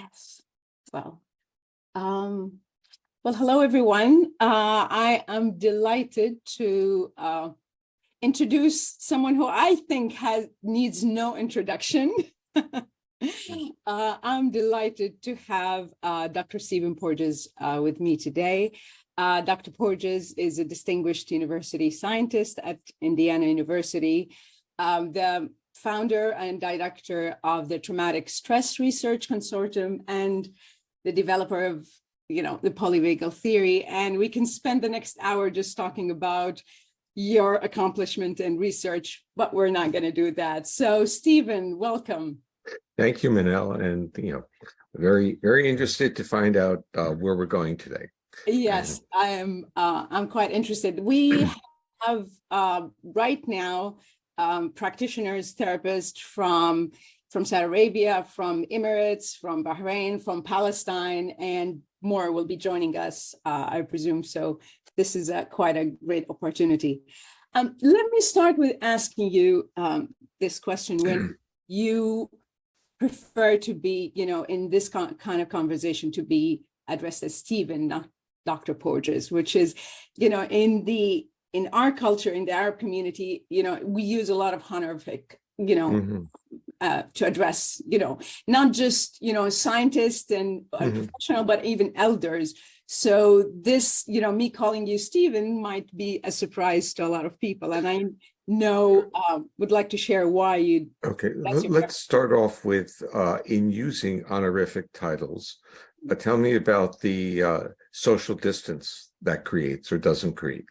Yes. Well, hello, everyone. I am delighted to introduce someone who I think needs no introduction. I'm delighted to have Dr. Stephen Porges with me today. Dr. Porges is a distinguished university scientist at Indiana University, the founder and director of the Traumatic Stress Research Consortium, and the developer of, the polyvagal theory. And we can spend the next hour just talking about your accomplishment and research, but we're not going to do that. So, Stephen, welcome. Thank you, Manel, and very, very interested to find out where we're going today. Yes, I am. I'm quite interested. We have right now practitioners, therapists from Saudi Arabia, from Emirates, from Bahrain, from Palestine, and more will be joining us, I presume. So this is quite a great opportunity. Let me start with asking you this question. When you prefer to be, in this kind of conversation, to be addressed as Stephen, not Dr. Porges, which is, in our culture, in the Arab community, we use a lot of honorific, to address, not just, scientists and professional, but even elders. So this, me calling you Stephen might be a surprise to a lot of people. And I know, would like to share why you. Okay, let's start off with in using honorific titles. Tell me about the social distance that creates or doesn't create.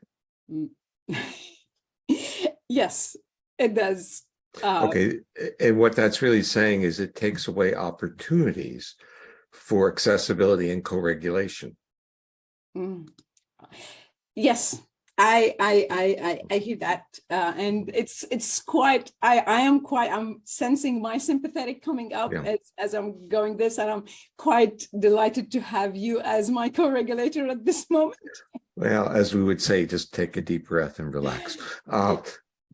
Yes, it does. Okay, and what that's really saying is it takes away opportunities for accessibility and co-regulation. Yes, I hear that, and it's quite. I'm sensing my sympathetic coming up as I'm going this, and I'm quite delighted to have you as my co-regulator at this moment. Well, as we would say, just take a deep breath and relax.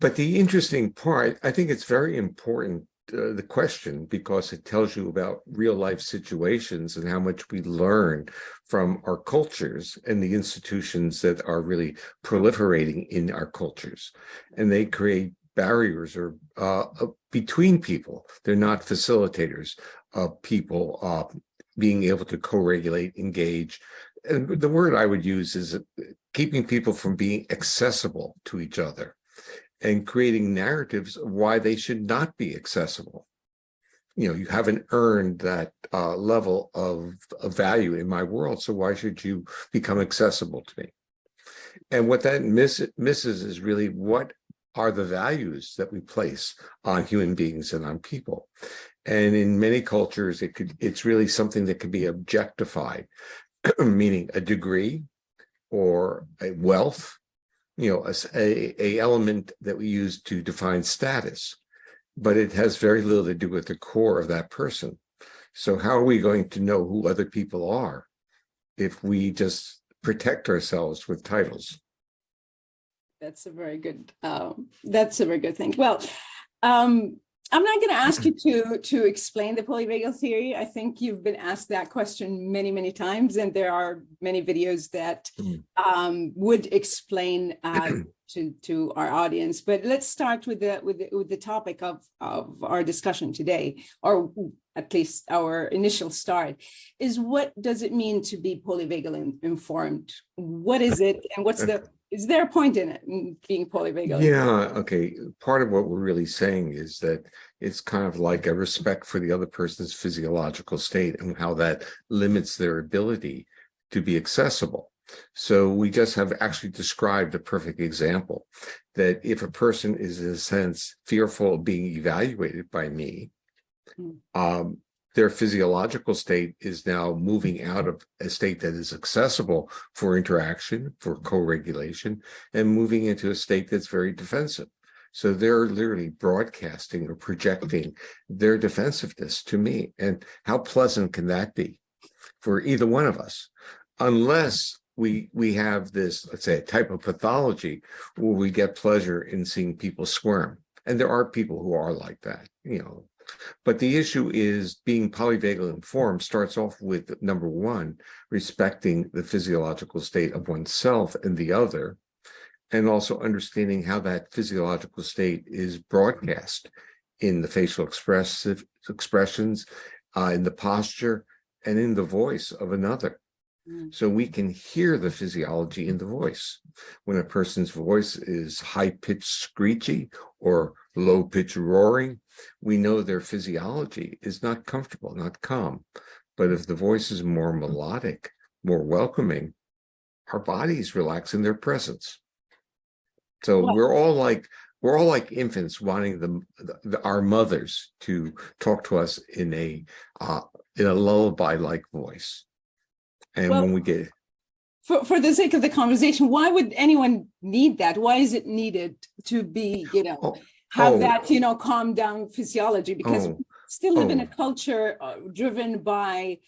But the interesting part, I think it's very important, the question, because it tells you about real life situations and how much we learn from our cultures and the institutions that are really proliferating in our cultures. And they create barriers or between people. They're not facilitators of people being able to co-regulate, engage. And the word I would use is keeping people from being accessible to each other and creating narratives of why they should not be accessible. You haven't earned that level of value in my world, so why should you become accessible to me? And what that misses is really what are the values that we place on human beings and on people. And in many cultures, it's really something that can be objectified, meaning a degree or a wealth, a element that we use to define status, but it has very little to do with the core of that person. So how are we going to know who other people are if we just protect ourselves with titles? That's a very good thing. Well, I'm not going to ask you to explain the polyvagal theory. I think you've been asked that question many, many times, and there are many videos that would explain to our audience. But let's start with the topic of our discussion today, or at least our initial start, is what does it mean to be polyvagal informed? What is it, and is there a point in it, in being polyvagal? Yeah, okay. Part of what we're really saying is that it's kind of like a respect for the other person's physiological state and how that limits their ability to be accessible. So we just have actually described a perfect example that if a person is, in a sense, fearful of being evaluated by me, their physiological state is now moving out of a state that is accessible for interaction, for co-regulation, and moving into a state that's very defensive. So they're literally broadcasting or projecting their defensiveness to me. And how pleasant can that be for either one of us? Unless we have this, let's say, a type of pathology where we get pleasure in seeing people squirm. And there are people who are like that, But the issue is being polyvagal informed starts off with, number one, respecting the physiological state of oneself and the other, and also understanding how that physiological state is broadcast in the facial expressions, in the posture, and in the voice of another. So we can hear the physiology in the voice. When a person's voice is high-pitched screechy or low-pitched roaring, we know their physiology is not comfortable, not calm. But if the voice is more melodic, more welcoming, our bodies relax in their presence. So we're all like infants wanting our mothers to talk to us in a lullaby-like voice. And when we get for the sake of the conversation, why would anyone need that? Why is it needed to be, have that, calm down physiology? Because we still live in a culture driven by,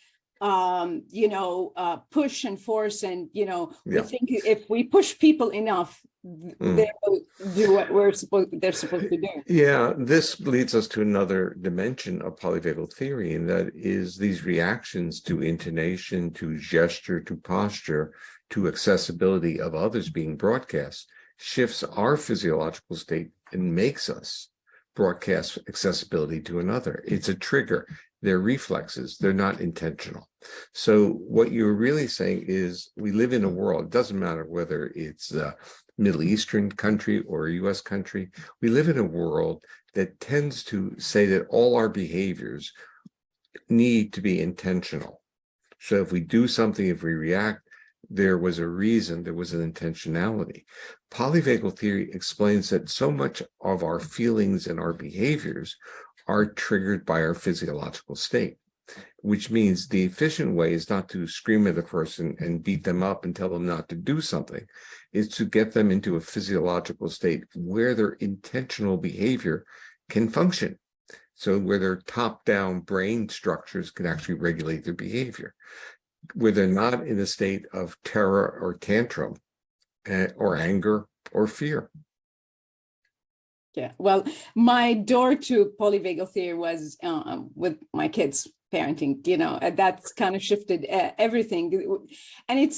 push and force. And, we think if we push people enough, they will do what they're supposed to do. Yeah, this leads us to another dimension of polyvagal theory, and that is these reactions to intonation, to gesture, to posture, to accessibility of others being broadcast, shifts our physiological state and makes us broadcast accessibility to another. It's a trigger. They're reflexes. They're not intentional. So what you're really saying is we live in a world, it doesn't matter whether it's a Middle Eastern country or a US country, we live in a world that tends to say that all our behaviors need to be intentional. So if we do something, if we react, there was a reason, there was an intentionality. Polyvagal theory explains that so much of our feelings and our behaviors are triggered by our physiological state, which means the efficient way is not to scream at a person and beat them up and tell them not to do something. Is to get them into a physiological state where their intentional behavior can function. So where their top-down brain structures can actually regulate their behavior, where they're not in a state of terror or tantrum or anger or fear. Yeah, well, my door to polyvagal theory was with my kids' parenting, that's kind of shifted everything. And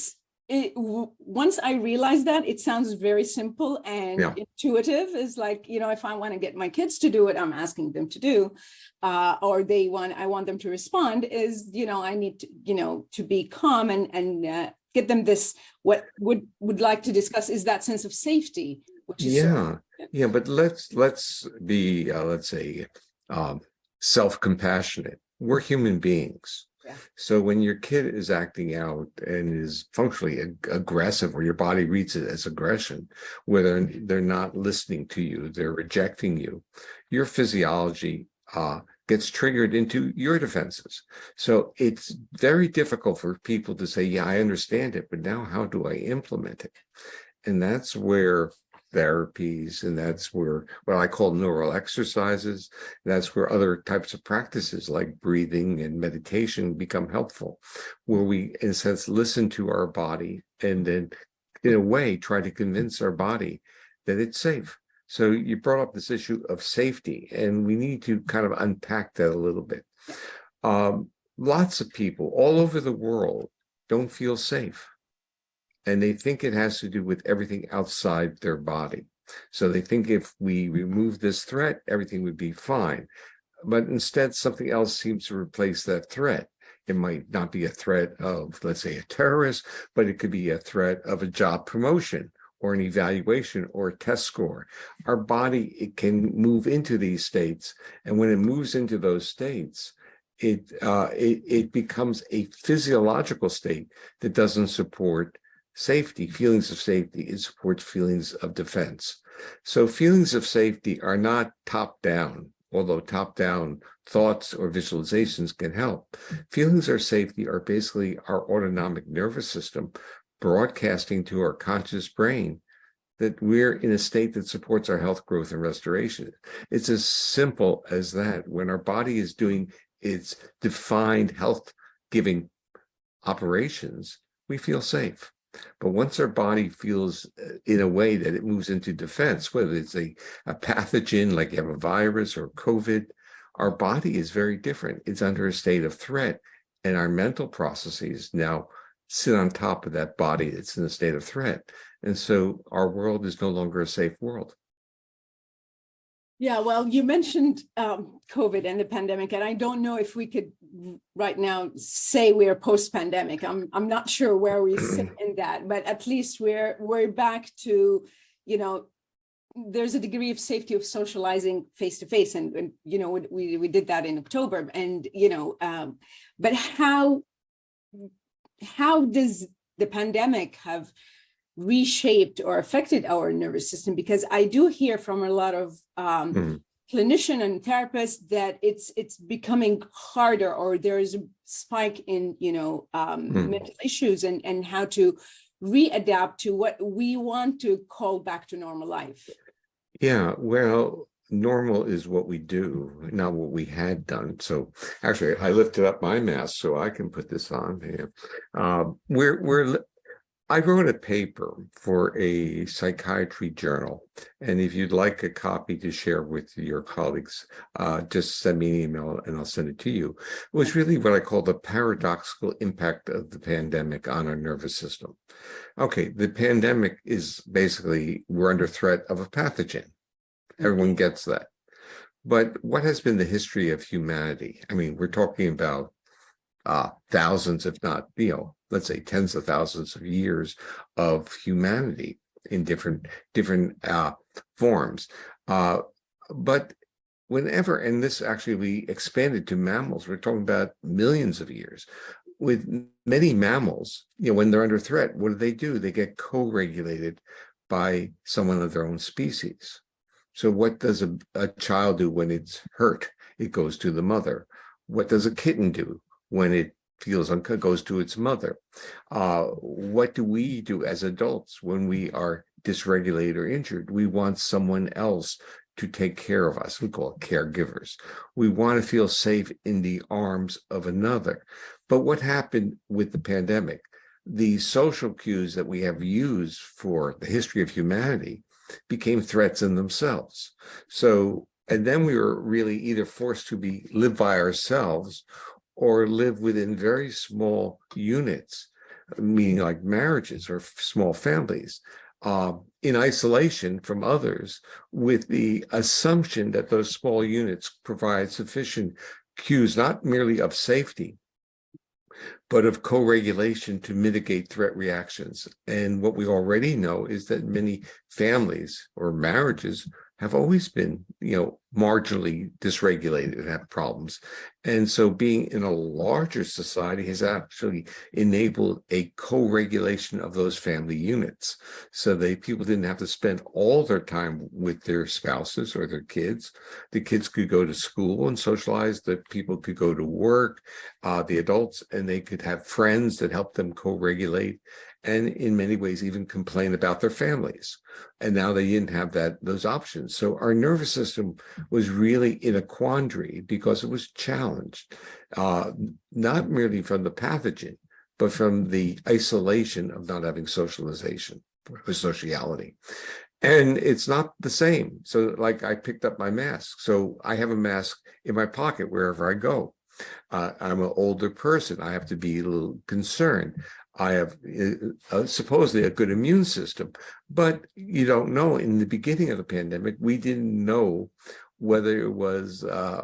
once I realized that, it sounds very simple and intuitive. It's like, if I want to get my kids to do what I'm asking them to do, or I want them to respond, is, I need to, to be calm and get them this, what would like to discuss is that sense of safety, which is but let's be, let's say, self-compassionate. We're human beings. Yeah. So when your kid is acting out and is functionally aggressive, or your body reads it as aggression, whether they're not listening to you, they're rejecting you, your physiology gets triggered into your defenses. So it's very difficult for people to say, yeah, I understand it, but now how do I implement it? And that's where therapies, and that's where what I call neural exercises, that's where other types of practices like breathing and meditation become helpful, where we, in a sense, listen to our body and then, in a way, try to convince our body that it's safe. So you brought up this issue of safety, and we need to kind of unpack that a little bit. Lots of people all over the world don't feel safe. And they think it has to do with everything outside their body. So they think if we remove this threat, everything would be fine. But instead, something else seems to replace that threat. It might not be a threat of, let's say, a terrorist, but it could be a threat of a job promotion or an evaluation or a test score. Our body, it can move into these states. And when it moves into those states, it becomes a physiological state that doesn't support safety, feelings of safety. It supports feelings of defense. So feelings of safety are not top-down, although top-down thoughts or visualizations can help. Feelings of safety are basically our autonomic nervous system broadcasting to our conscious brain that we're in a state that supports our health, growth, and restoration. It's as simple as that. When our body is doing its defined health-giving operations, we feel safe. But once our body feels in a way that it moves into defense, whether it's a pathogen like you have a virus or COVID, our body is very different. It's under a state of threat, and our mental processes now sit on top of that body that's in a state of threat. And so our world is no longer a safe world. Yeah, well, you mentioned COVID and the pandemic, and I don't know if we could right now say we're post-pandemic. I'm not sure where we sit in that, but at least we're back to, there's a degree of safety of socializing face to face, and we did that in October, and but how does the pandemic have reshaped or affected our nervous system? Because I do hear from a lot of clinicians and therapists that it's becoming harder, or there is a spike in mental issues and how to readapt to what we want to call back to normal life. Yeah, well, normal is what we do, not what we had done. So actually, I lifted up my mask so I can put this on here. I wrote a paper for a psychiatry journal, and if you'd like a copy to share with your colleagues, just send me an email and I'll send it to you. It was really what I call the paradoxical impact of the pandemic on our nervous system. Okay, the pandemic is basically, we're under threat of a pathogen. Everyone gets that. But what has been the history of humanity? I mean, we're talking about thousands, if not, let's say tens of thousands of years of humanity in different forms. But whenever, and this actually we expanded to mammals, we're talking about millions of years. With many mammals, when they're under threat, what do? They get co-regulated by someone of their own species. So what does a child do when it's hurt? It goes to the mother. What does a kitten do when it feels goes to its mother? What do we do as adults when we are dysregulated or injured? We want someone else to take care of us. We call it caregivers. We want to feel safe in the arms of another. But what happened with the pandemic? The social cues that we have used for the history of humanity became threats in themselves. So, and then we were really either forced to live by ourselves or live within very small units, meaning like marriages or small families, in isolation from others, with the assumption that those small units provide sufficient cues, not merely of safety, but of co-regulation to mitigate threat reactions. And what we already know is that many families or marriages have always been, marginally dysregulated and have problems. And so being in a larger society has actually enabled a co-regulation of those family units. So people didn't have to spend all their time with their spouses or their kids. The kids could go to school and socialize, the people could go to work, the adults, and they could have friends that helped them co-regulate, and in many ways even complain about their families. And now they didn't have those options. So our nervous system was really in a quandary because it was challenged, not merely from the pathogen, but from the isolation of not having socialization or sociality. And it's not the same. So like I picked up my mask. So I have a mask in my pocket wherever I go. I'm an older person. I have to be a little concerned. I have supposedly a good immune system, but you don't know. In the beginning of the pandemic, we didn't know whether it was a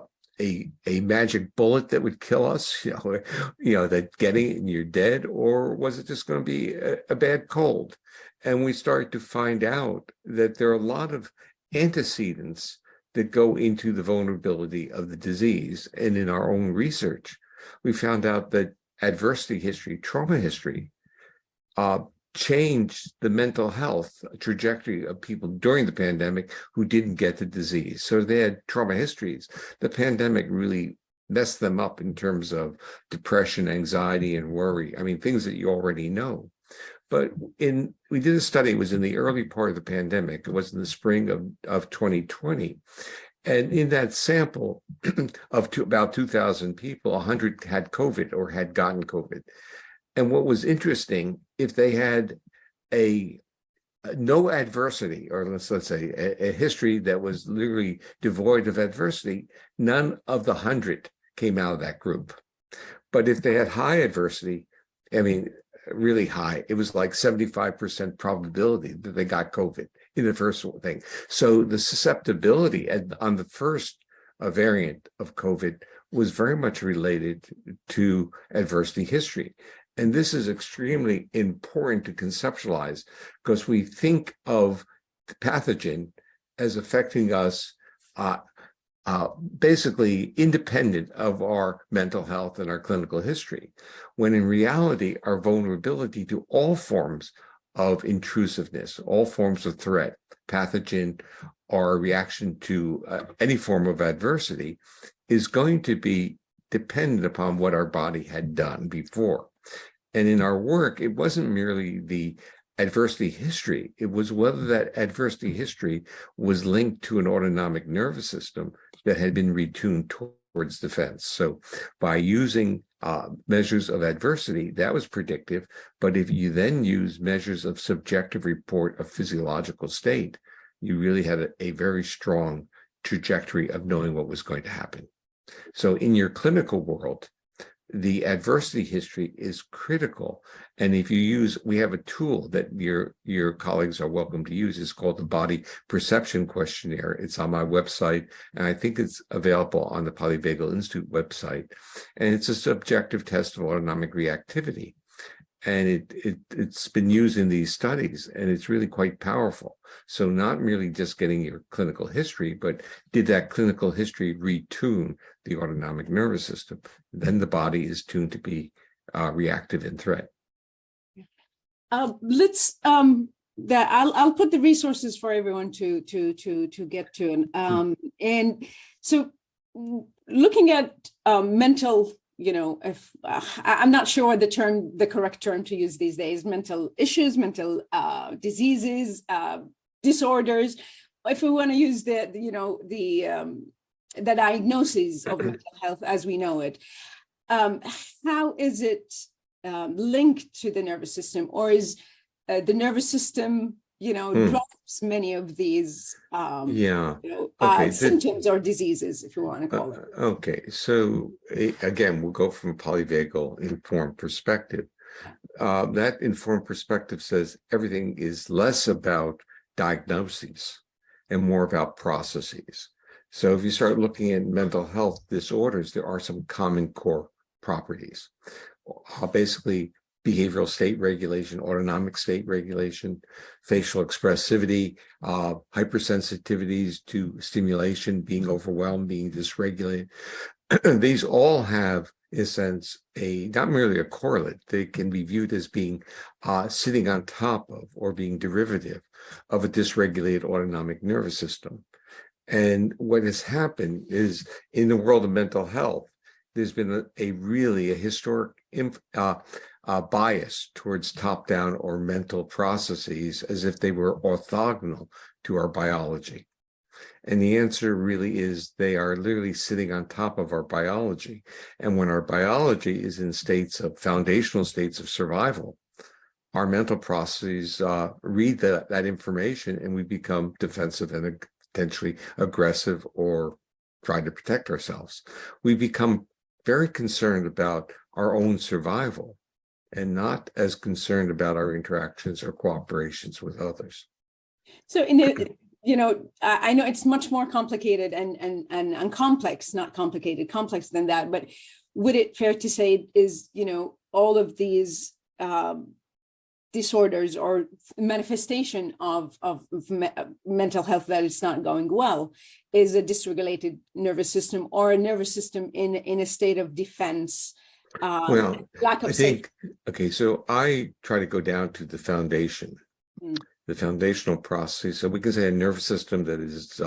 magic bullet that would kill us, that getting it and you're dead, or was it just going to be a bad cold? And we started to find out that there are a lot of antecedents that go into the vulnerability of the disease. And in our own research, we found out that adversity history, trauma history, changed the mental health trajectory of people during the pandemic who didn't get the disease. So they had trauma histories. The pandemic really messed them up in terms of depression, anxiety, and worry. I mean, things that you already know. But we did a study, it was in the early part of the pandemic. It was in the spring of 2020. And in that sample of about 2,000 people, 100 had COVID or had gotten COVID. And what was interesting, if they had a no adversity, or let's say a history that was literally devoid of adversity, none of the 100 came out of that group. But if they had high adversity, I mean, really high, it was like 75% probability that they got COVID in the first thing. So the susceptibility on the first variant of COVID was very much related to adversity history. And this is extremely important to conceptualize, because we think of the pathogen as affecting us basically independent of our mental health and our clinical history, when in reality, our vulnerability to all forms of intrusiveness, all forms of threat, pathogen, or reaction to any form of adversity is going to be dependent upon what our body had done before. And in our work, it wasn't merely the adversity history, it was whether that adversity history was linked to an autonomic nervous system that had been retuned towards defense. So by using measures of adversity, that was predictive. But if you then use measures of subjective report of physiological state, you really had a very strong trajectory of knowing what was going to happen. So in your clinical world, the adversity history is critical. And if you use, we have a tool that your colleagues are welcome to use. It's called the Body Perception Questionnaire. It's on my website, and I think it's available on the Polyvagal Institute website. And it's a subjective test of autonomic reactivity. And it's been used in these studies, and it's really quite powerful. So not merely just getting your clinical history, but did that clinical history retune the autonomic nervous system? Then the body is tuned to be reactive in threat. I'll put the resources for everyone to get to, and so looking at mental. If I'm not sure the correct term to use these days, mental issues, mental diseases, disorders. If we want to use the diagnosis of mental health as we know it, how is it linked to the nervous system, or is the nervous system drops many of these symptoms or diseases, if you want to call it. Okay, so again, we'll go from a polyvagal informed perspective. That informed perspective says everything is less about diagnoses and more about processes. So if you start looking at mental health disorders, there are some common core properties. Basically, behavioral state regulation, autonomic state regulation, facial expressivity, hypersensitivities to stimulation, being overwhelmed, being dysregulated. These all have, in a sense, not merely a correlate. They can be viewed as being sitting on top of or being derivative of a dysregulated autonomic nervous system. And what has happened is, in the world of mental health, there's been a historic bias towards top-down or mental processes as if they were orthogonal to our biology. And the answer really is they are literally sitting on top of our biology. And when our biology is in foundational states of survival, our mental processes read that information, and we become defensive and potentially aggressive or try to protect ourselves. We become very concerned about our own survival and not as concerned about our interactions or cooperations with others. So I know it's much more complicated and complex, not complicated, complex than that, but would it fair to say is, all of these disorders or manifestation of mental health that it's not going well is a dysregulated nervous system, or a nervous system in a state of defense? Lack of safety. Okay, so I try to go down to the foundation, the foundational processes. So we can say a nervous system that is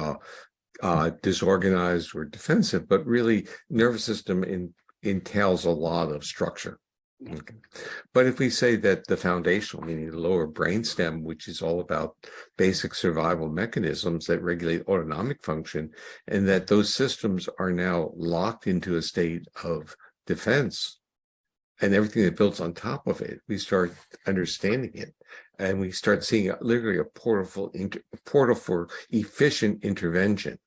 disorganized or defensive, but really nervous system entails a lot of structure. Okay. But if we say that the foundational, meaning the lower brainstem, which is all about basic survival mechanisms that regulate autonomic function, and that those systems are now locked into a state of defense, and everything that builds on top of it, we start understanding it and we start seeing literally a portal for efficient intervention.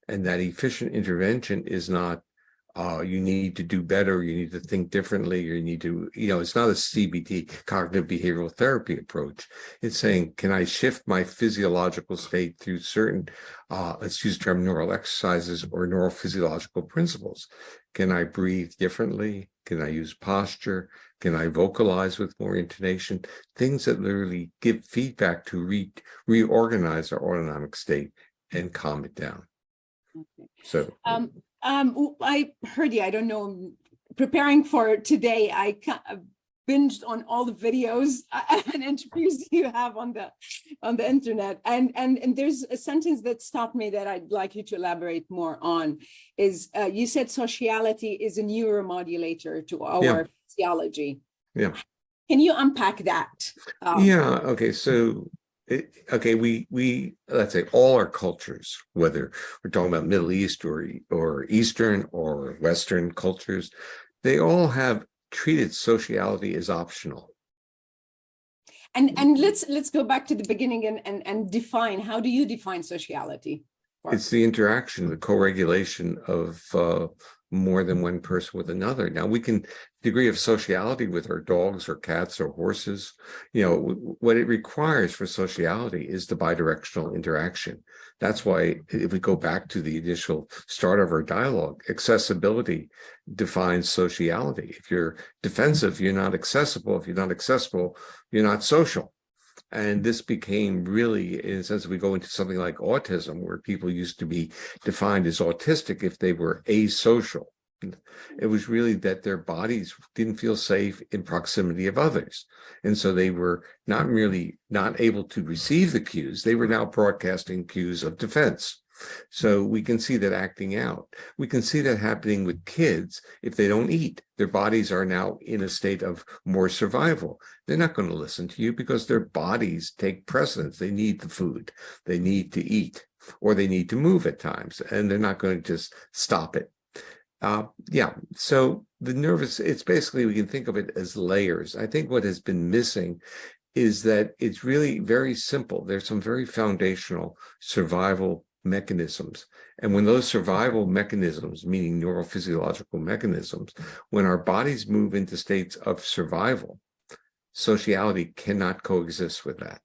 And that efficient intervention is not, you need to do better, you need to think differently, you need to, it's not a CBT, cognitive behavioral therapy approach. It's saying, can I shift my physiological state through certain, let's use the term neural exercises or neurophysiological principles? Can I breathe differently? Can I use posture? Can I vocalize with more intonation? Things that literally give feedback to reorganize our autonomic state and calm it down. Okay. So I heard you. I don't know. Preparing for today, I binged on all the videos and interviews you have on the internet, and there's a sentence that stopped me that I'd like you to elaborate more on. Is you said sociality is a neuromodulator to our physiology. Yeah. Can you unpack that? Okay. So. We let's say all our cultures, whether we're talking about Middle East or Eastern or Western cultures, they all have treated sociality as optional. And let's go back to the beginning and define. How do you define sociality? It's the interaction, the co-regulation of more than one person with another. Now, we can degree of sociality with our dogs or cats or horses. What it requires for sociality is the bidirectional interaction. That's why, if we go back to the initial start of our dialogue, accessibility defines sociality. If you're defensive, you're not accessible. If you're not accessible, you're not social. And this became really, in a sense, we go into something like autism, where people used to be defined as autistic if they were asocial. It was really that their bodies didn't feel safe in proximity of others. And so they were not merely not able to receive the cues, they were now broadcasting cues of defense. So we can see that acting out. We can see that happening with kids if they don't eat. Their bodies are now in a state of more survival. They're not going to listen to you because their bodies take precedence. They need the food. They need to eat, or they need to move at times, and they're not going to just stop it. So the nervous, it's basically, we can think of it as layers. I think what has been missing is that it's really very simple. There's some very foundational survival mechanisms. And when those survival mechanisms, meaning neurophysiological mechanisms, when our bodies move into states of survival, sociality cannot coexist with that.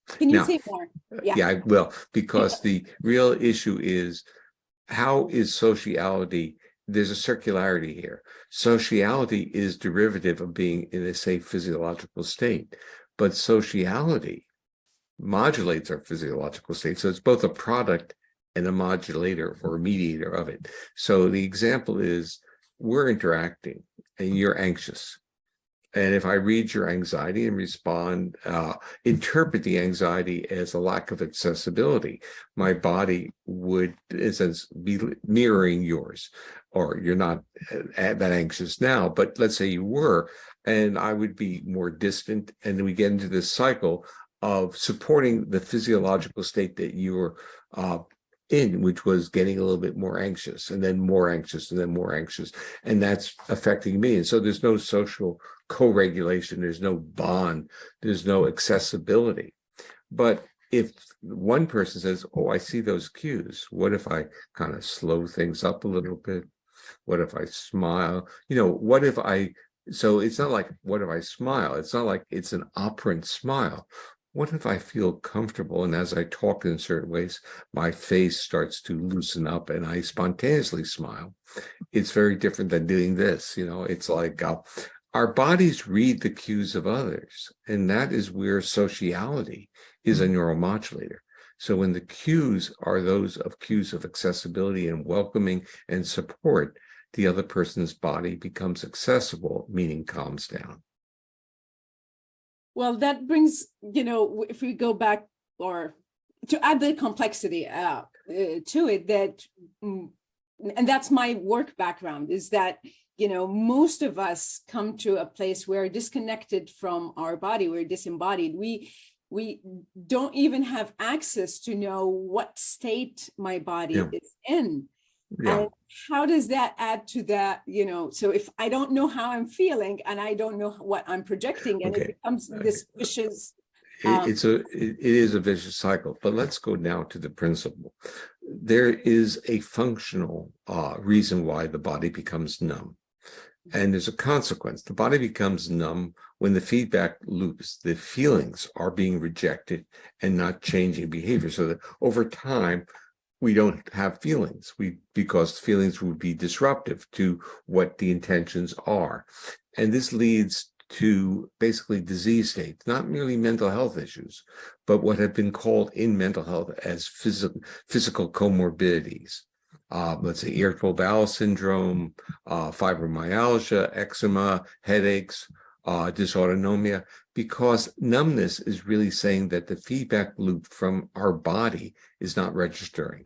Can you say more? Yeah, I will, because the real issue is, how is sociality? There's a circularity here. Sociality is derivative of being in a safe physiological state, but sociality modulates our physiological state. So it's both a product and a modulator or a mediator of it. So the example is, we're interacting and you're anxious. And if I read your anxiety and respond, interpret the anxiety as a lack of accessibility, my body would, in a sense, be mirroring yours. Or you're not that anxious now, but let's say you were, and I would be more distant. And then we get into this cycle of supporting the physiological state that you were in, which was getting a little bit more anxious, and then more anxious, and then more anxious. And that's affecting me. And so there's no social co-regulation, there's no bond, there's no accessibility. But if one person says, oh, I see those cues, what if I kind of slow things up a little bit? What if I smile? What if so it's not like, what if I smile? It's not like it's an operant smile. What if I feel comfortable, and as I talk in certain ways, my face starts to loosen up and I spontaneously smile? It's very different than doing this. It's like our bodies read the cues of others, and that is where sociality is a neuromodulator. So when the cues are those of cues of accessibility and welcoming and support, the other person's body becomes accessible, meaning calms down. Well, that brings, if we go back, or to add the complexity to it, that, and that's my work background, is that, most of us come to a place where we're disconnected from our body, we're disembodied. We don't even have access to know what state my body is in. Yeah. And how does that add to that, so if I don't know how I'm feeling and I don't know what I'm projecting, and it becomes this vicious. It is a vicious cycle, but let's go now to the principle. There is a functional reason why the body becomes numb. And there's a consequence. The body becomes numb when the feedback loops, the feelings are being rejected and not changing behavior. So that over time, we don't have feelings because feelings would be disruptive to what the intentions are. And this leads to basically disease states, not merely mental health issues, but what have been called in mental health as physical comorbidities. Let's say irritable bowel syndrome, fibromyalgia, eczema, headaches, dysautonomia, because numbness is really saying that the feedback loop from our body is not registering.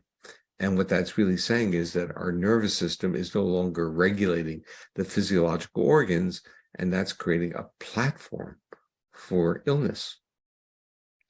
And what that's really saying is that our nervous system is no longer regulating the physiological organs, and that's creating a platform for illness.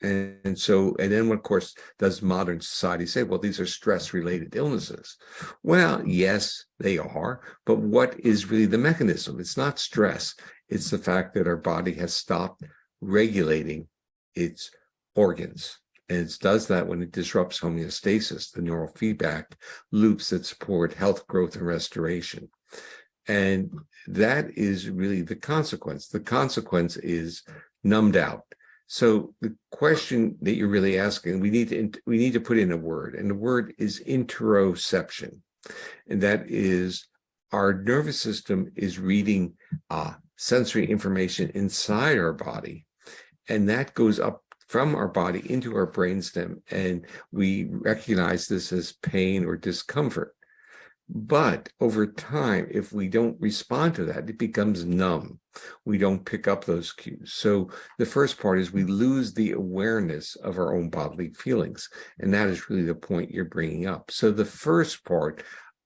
And then, of course, does modern society say, well, these are stress-related illnesses? Well, yes, they are. But what is really the mechanism? It's not stress. It's the fact that our body has stopped regulating its organs. And it does that when it disrupts homeostasis, the neural feedback loops that support health, growth, and restoration. And that is really the consequence. The consequence is numbed out. So the question that you're really asking, we need to put in a word, and the word is interoception. And that is our nervous system is reading sensory information inside our body, and that goes up from our body into our brainstem, and we recognize this as pain or discomfort. But over time, if we don't respond to that, it becomes numb. We don't pick up those cues. So the first part is we lose the awareness of our own bodily feelings. And that is really the point you're bringing up. So the first part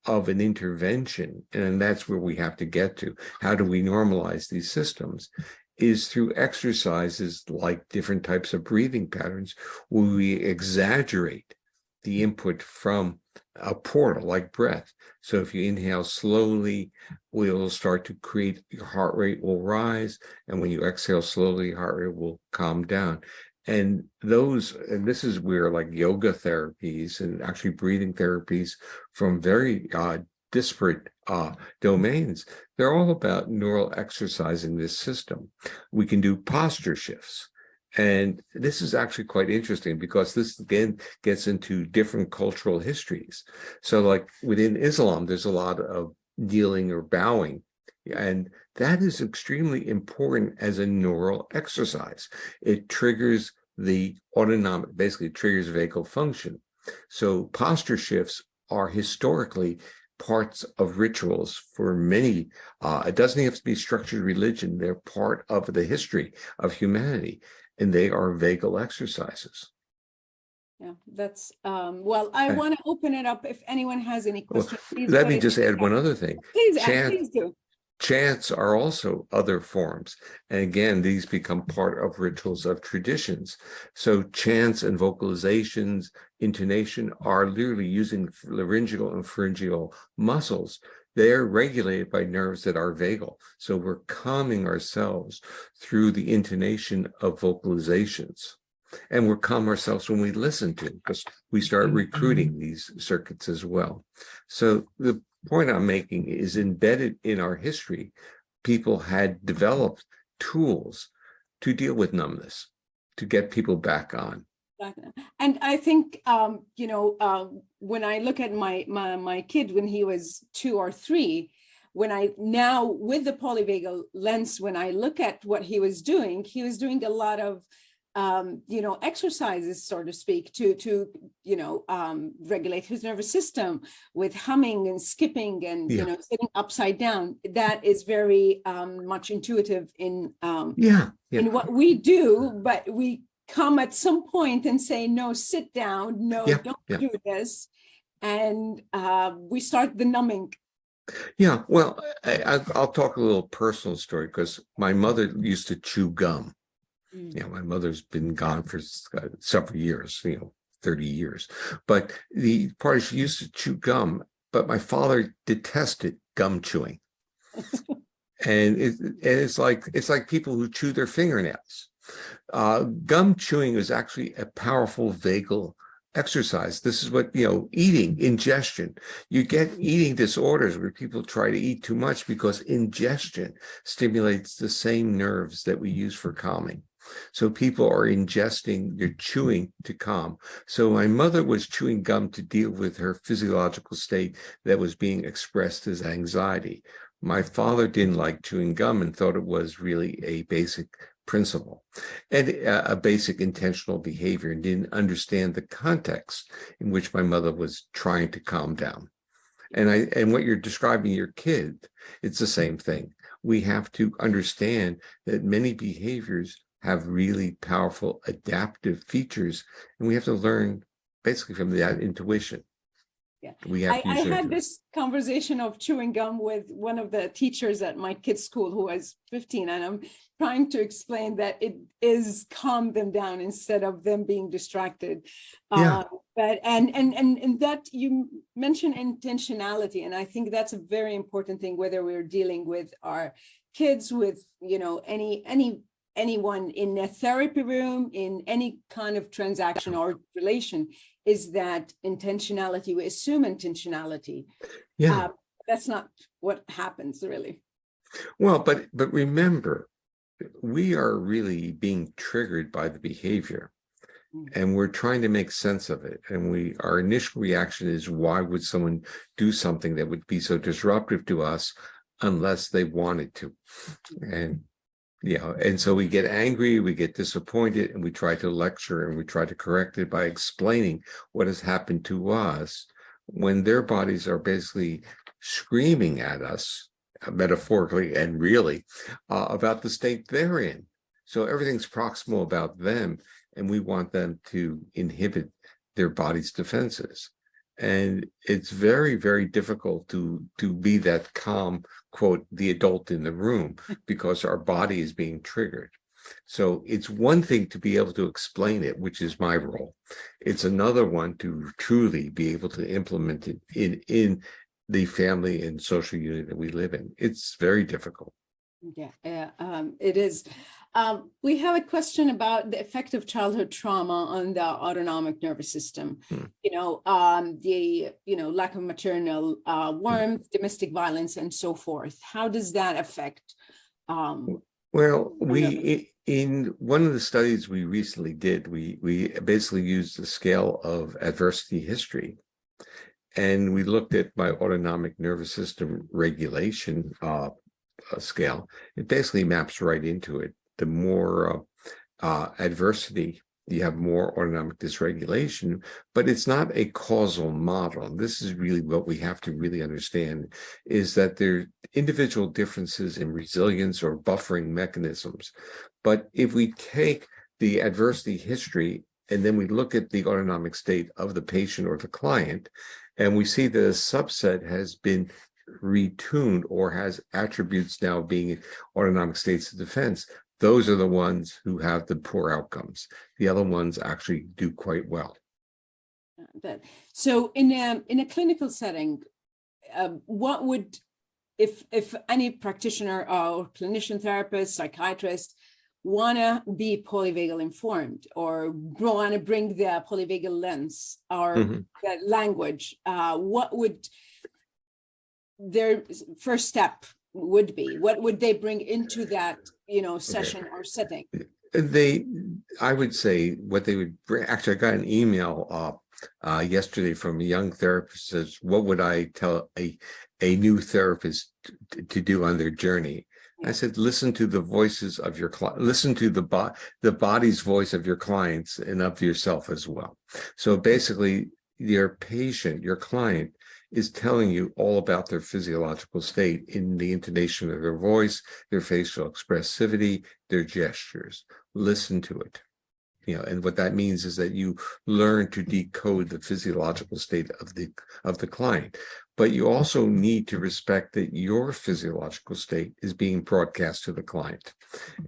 of an intervention, and that's where we have to get to, how do we normalize these systems, is through exercises like different types of breathing patterns, where we exaggerate the input from a portal like breath. So if you inhale slowly, we'll start to create, your heart rate will rise. And when you exhale slowly, your heart rate will calm down. And this is where like yoga therapies and actually breathing therapies from very disparate domains, they're all about neural exercising this system. We can do posture shifts. And this is actually quite interesting because this again gets into different cultural histories. So like within Islam, there's a lot of kneeling or bowing, and that is extremely important as a neural exercise. It triggers the autonomic, basically triggers vagal function. So posture shifts are historically parts of rituals for many. It doesn't have to be structured religion. They're part of the history of humanity. And they are vagal exercises. Yeah, that's, well, I want to open it up. If anyone has any questions, please. Let me just add one other thing. Please do. Chants are also other forms. And again, these become part of rituals of traditions. So chants and vocalizations, intonation are literally using laryngeal and pharyngeal muscles. They're regulated by nerves that are vagal. So we're calming ourselves through the intonation of vocalizations. And we're calm ourselves when we listen to, because we start recruiting these circuits as well. So the point I'm making is embedded in our history. People had developed tools to deal with numbness, to get people back on. And I think, when I look at my kid when he was 2 or 3, when I now with the polyvagal lens, when I look at what he was doing a lot of, exercises, so to speak, to regulate his nervous system with humming and skipping and, sitting upside down. That is very much intuitive in what we do, but we come at some point and say, no, sit down, no, don't do this. And we start the numbing. Yeah, well, I'll talk a little personal story, because my mother used to chew gum. My mother's been gone for several years, 30 years. But the part she used to chew gum, but my father detested gum chewing. And it's like people who chew their fingernails. Gum chewing is actually a powerful vagal exercise. This is what, eating, ingestion. You get eating disorders where people try to eat too much because ingestion stimulates the same nerves that we use for calming. So people are ingesting, you're chewing to calm. So my mother was chewing gum to deal with her physiological state that was being expressed as anxiety. My father didn't like chewing gum and thought it was really a basic principle and a basic intentional behavior, and didn't understand the context in which my mother was trying to calm down. And what you're describing your kid, it's the same thing. We have to understand that many behaviors have really powerful adaptive features, and we have to learn basically from that intuition. Yeah, I had this conversation of chewing gum with one of the teachers at my kids' school who was 15, and I'm trying to explain that it is calm them down instead of them being distracted. Yeah. But and that you mentioned intentionality, and I think that's a very important thing, whether we're dealing with our kids, with anyone in a therapy room, in any kind of transaction or relation, is that intentionality. We assume intentionality. Yeah. That's not what happens, really. Well, but remember, we are really being triggered by the behavior, and we're trying to make sense of it. And our initial reaction is, why would someone do something that would be so disruptive to us unless they wanted to? And so we get angry, we get disappointed, and we try to lecture and we try to correct it by explaining what has happened to us when their bodies are basically screaming at us, metaphorically and really, about the state they're in. So everything's proximal about them, and we want them to inhibit their body's defenses. And it's very, very difficult to be that calm, quote, the adult in the room, because our body is being triggered. So it's one thing to be able to explain it, which is my role. It's another one to truly be able to implement it in the family and social unit that we live in. It's very difficult. Yeah, it is. We have a question about the effect of childhood trauma on the autonomic nervous system. The lack of maternal warmth, domestic violence, and so forth. How does that affect? Well, in one of the studies we recently did, we basically used the scale of adversity history, and we looked at my autonomic nervous system regulation scale. It basically maps right into it. The more adversity, you have more autonomic dysregulation, but it's not a causal model. This is really what we have to really understand, is that there are individual differences in resilience or buffering mechanisms. But if we take the adversity history and then we look at the autonomic state of the patient or the client, and we see that a subset has been retuned or has attributes now being autonomic states of defense, those are the ones who have the poor outcomes. The other ones actually do quite well. So in a clinical setting, what would, if any practitioner or clinician, therapist, psychiatrist want to be polyvagal informed, or want to bring the polyvagal lens or the language, what would their first step would be? What would they bring into that, session or setting? I would say what they would bring. Actually, I got an email yesterday from a young therapist that says, what would I tell a new therapist to do on their journey? I said, listen to the voices of your client, listen to the body's voice of your clients and of yourself as well. So basically, your patient, your client, is telling you all about their physiological state in the intonation of their voice, their facial expressivity, their gestures. Listen to it. And what that means is that you learn to decode the physiological state of the client. But you also need to respect that your physiological state is being broadcast to the client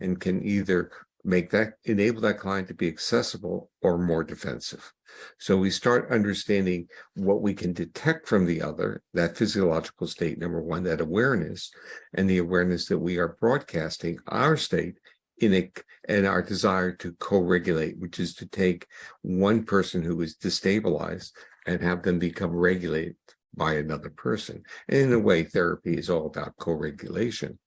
and can either enable that client to be accessible or more defensive. So we start understanding what we can detect from the other, that physiological state, number one, that awareness, and the awareness that we are broadcasting our state and our desire to co-regulate, which is to take one person who is destabilized and have them become regulated by another person. And in a way, therapy is all about co-regulation.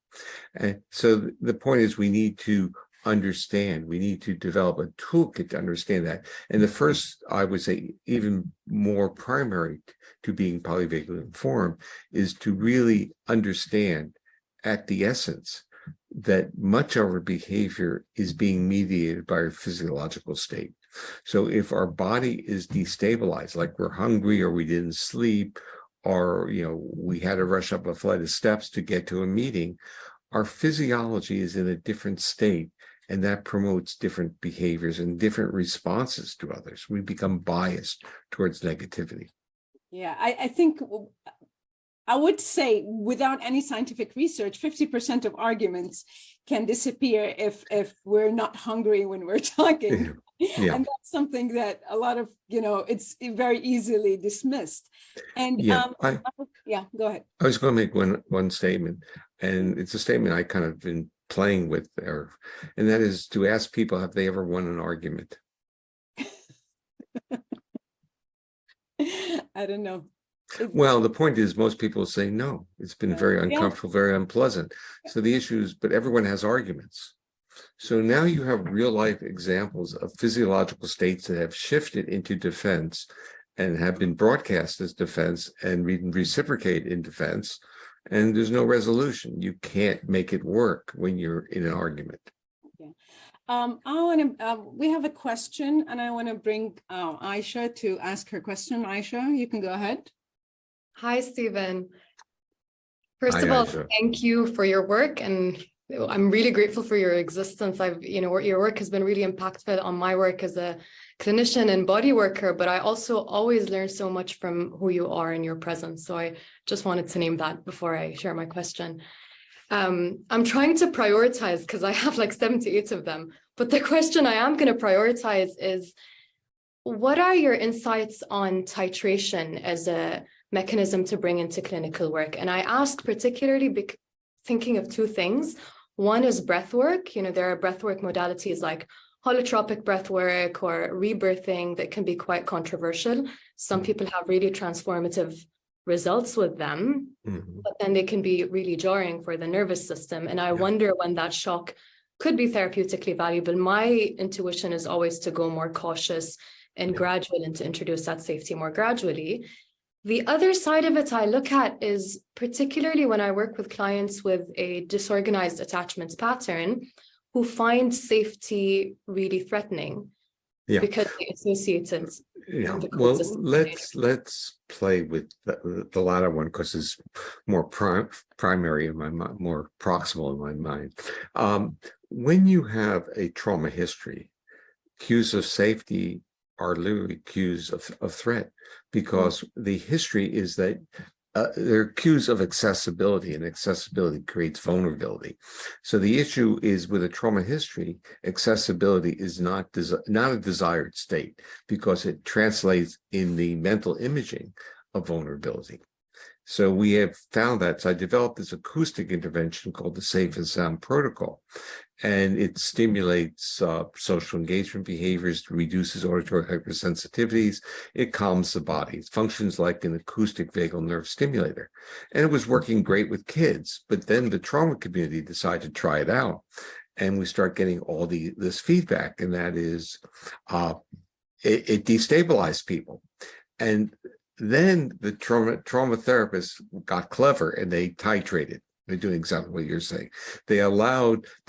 And so the point is we need to understand, we need to develop a toolkit to understand that. And the first, I would say, even more primary to being polyvagal informed is to really understand at the essence that much of our behavior is being mediated by our physiological state. So if our body is destabilized, like we're hungry or we didn't sleep, or we had to rush up a flight of steps to get to a meeting, our physiology is in a different state, and that promotes different behaviors and different responses to others. We become biased towards negativity. Yeah, I think I would say without any scientific research, 50% of arguments can disappear if we're not hungry when we're talking. Yeah. And that's something that a lot of, it's very easily dismissed. And go ahead. I was going to make one statement, and it's a statement I kind of been playing with there, and that is to ask people, have they ever won an argument? I don't know. Well, the point is most people say no. It's been very uncomfortable, very unpleasant. So the issue is, but everyone has arguments. So now you have real life examples of physiological states that have shifted into defense and have been broadcast as defense and reciprocate in defense. And there's no resolution. You can't make it work when you're in an argument. We have a question, and I want to bring Aisha to ask her question. Aisha, you can go ahead. Hi, Stephen. First of all, thank you for your work, and I'm really grateful for your existence. Your work has been really impactful on my work as a clinician and body worker, but I also always learn so much from who you are and your presence. So I just wanted to name that before I share my question. I'm trying to prioritize because I have like 78 of them, but the question I am going to prioritize is, what are your insights on titration as a mechanism to bring into clinical work? And I ask particularly thinking of two things. One is breath work. There are breath work modalities like holotropic breath work or rebirthing that can be quite controversial. Some people have really transformative results with them, but then they can be really jarring for the nervous system. And I wonder when that shock could be therapeutically valuable. My intuition is always to go more cautious and gradual and to introduce that safety more gradually. The other side of it I look at is particularly when I work with clients with a disorganized attachments pattern who find safety really threatening because they associate it. Well, let's play with the latter one because it's more primary in my mind, more proximal in my mind. When you have a trauma history, cues of safety are literally cues of threat, because the history is that there are cues of accessibility, and accessibility creates vulnerability. So the issue is with a trauma history, accessibility is not a desired state because it translates in the mental imaging of vulnerability. So we have found that. So I developed this acoustic intervention called the Safe and Sound Protocol, and it stimulates social engagement behaviors, reduces auditory hypersensitivities, it calms the body. It functions like an acoustic vagal nerve stimulator. And it was working great with kids, but then the trauma community decided to try it out, and we start getting all this feedback, and that is it destabilized people. And then the trauma therapists got clever and they titrated. They're doing exactly what you're saying. They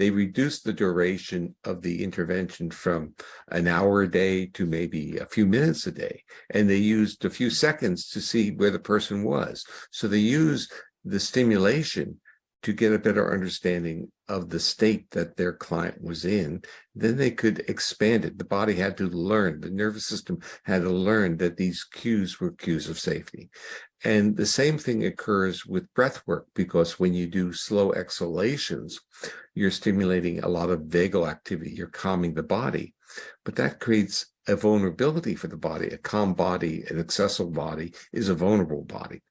reduced the duration of the intervention from an hour a day to maybe a few minutes a day. And they used a few seconds to see where the person was. So they used the stimulation to get a better understanding of the state that their client was in. Then they could expand it. The body had to learn, the nervous system had to learn that these cues were cues of safety. And the same thing occurs with breath work, because when you do slow exhalations, you're stimulating a lot of vagal activity. You're calming the body, but that creates a vulnerability for the body. A calm body, an accessible body, is a vulnerable body.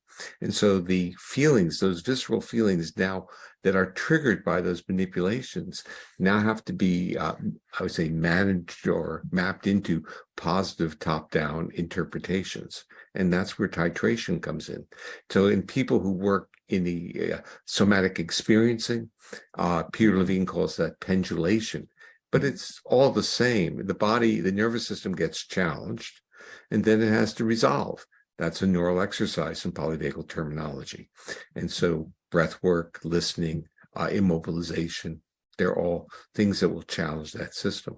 And so the feelings, those visceral feelings now that are triggered by those manipulations, now have to be, I would say, managed or mapped into positive top-down interpretations. And that's where titration comes in. So in people who work in the somatic experiencing, Peter Levine calls that pendulation. But it's all the same. The body, the nervous system gets challenged, and then it has to resolve. That's a neural exercise in polyvagal terminology. And so breath work, listening, immobilization, they're all things that will challenge that system.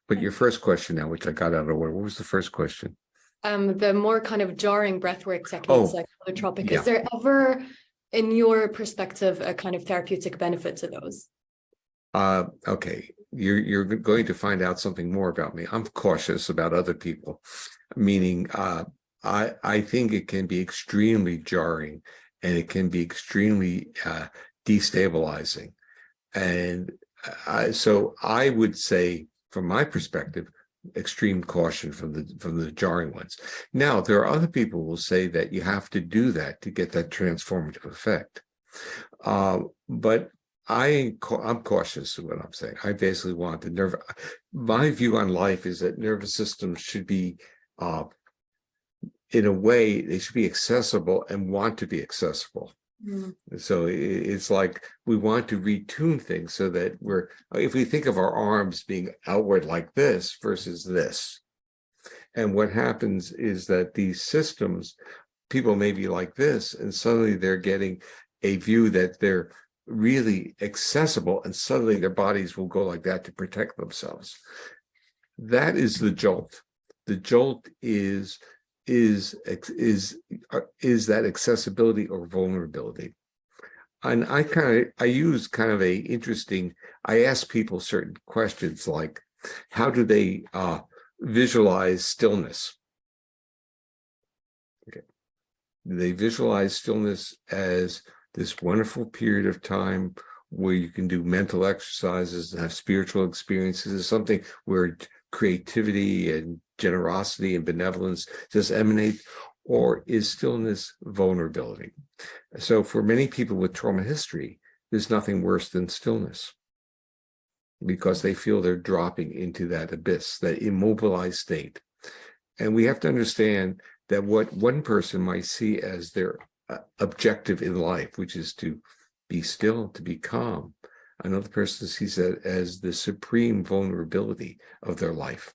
But your first question now, which I got out of order, what was the first question? The more kind of jarring breathwork techniques like holotropic. Yeah. Is there ever, in your perspective, a kind of therapeutic benefit to those? Okay, you're going to find out something more about me. I'm cautious about other people, meaning I think it can be extremely jarring, and it can be extremely destabilizing. And so I would say, from my perspective, extreme caution from the jarring ones. Now, there are other people who will say that you have to do that to get that transformative effect. But I'm cautious of what I'm saying. I basically want the my view on life is that nervous systems should be, in a way, they should be accessible and want to be accessible. So it's like we want to retune things so that if we think of our arms being outward like this versus this, and what happens is that these systems, people may be like this, and suddenly they're getting a view that they're really accessible, and suddenly their bodies will go like that to protect themselves. That is the jolt. The jolt is that accessibility or vulnerability. And I use kind of I ask people certain questions like, how do they visualize stillness? Okay. They visualize stillness as this wonderful period of time where you can do mental exercises and have spiritual experiences. Is something where creativity and generosity and benevolence just emanate, or is stillness vulnerability? So for many people with trauma history, there's nothing worse than stillness, because they feel they're dropping into that abyss, that immobilized state. And we have to understand that what one person might see as their objective in life, which is to be still, to be calm, another person sees that as the supreme vulnerability of their life.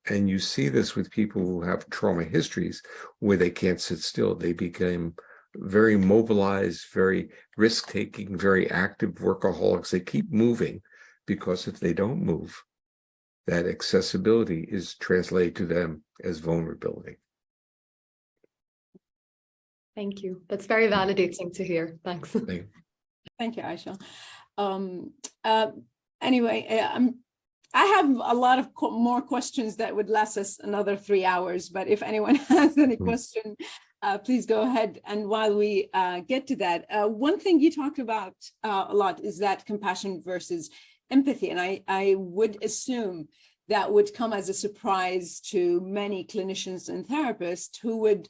And you see this with people who have trauma histories where they can't sit still. They become very mobilized, very risk-taking, very active workaholics. They keep moving, because if they don't move, that accessibility is translated to them as vulnerability. Thank you. That's very validating to hear. Thanks. Thank you, Aisha. Anyway, I have a lot of more questions that would last us another 3 hours, but if anyone has any question, please go ahead. And while we get to that, one thing you talked about a lot is that compassion versus empathy. And I would assume that would come as a surprise to many clinicians and therapists who would,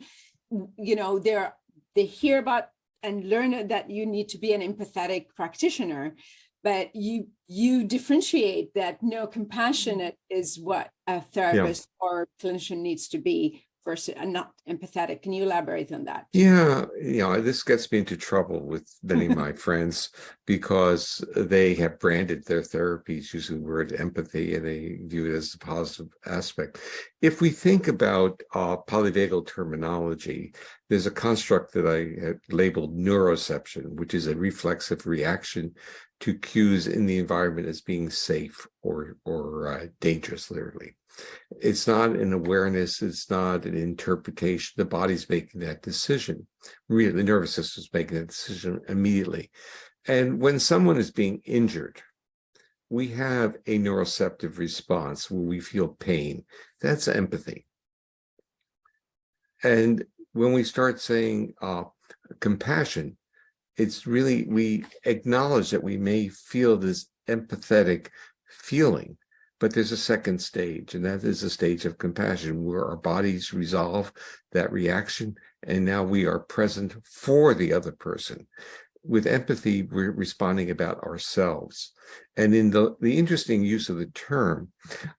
they hear about and learn that you need to be an empathetic practitioner, but you differentiate that no, compassionate is what a therapist or clinician needs to be versus not empathetic. Can you elaborate on that? Yeah, this gets me into trouble with many of my friends, because they have branded their therapies using the word empathy, and they view it as a positive aspect. If we think about polyvagal terminology, there's a construct that I had labeled neuroception, which is a reflexive reaction to cues in the environment as being safe or dangerous, literally. It's not an awareness, it's not an interpretation. The body's making that decision. Really, the nervous system's making that decision immediately. And when someone is being injured, we have a neuroceptive response where we feel pain. That's empathy. And when we start saying compassion, it's really, we acknowledge that we may feel this empathetic feeling, but there's a second stage, and that is a stage of compassion where our bodies resolve that reaction, and now we are present for the other person. With empathy, we're responding about ourselves. And in the interesting use of the term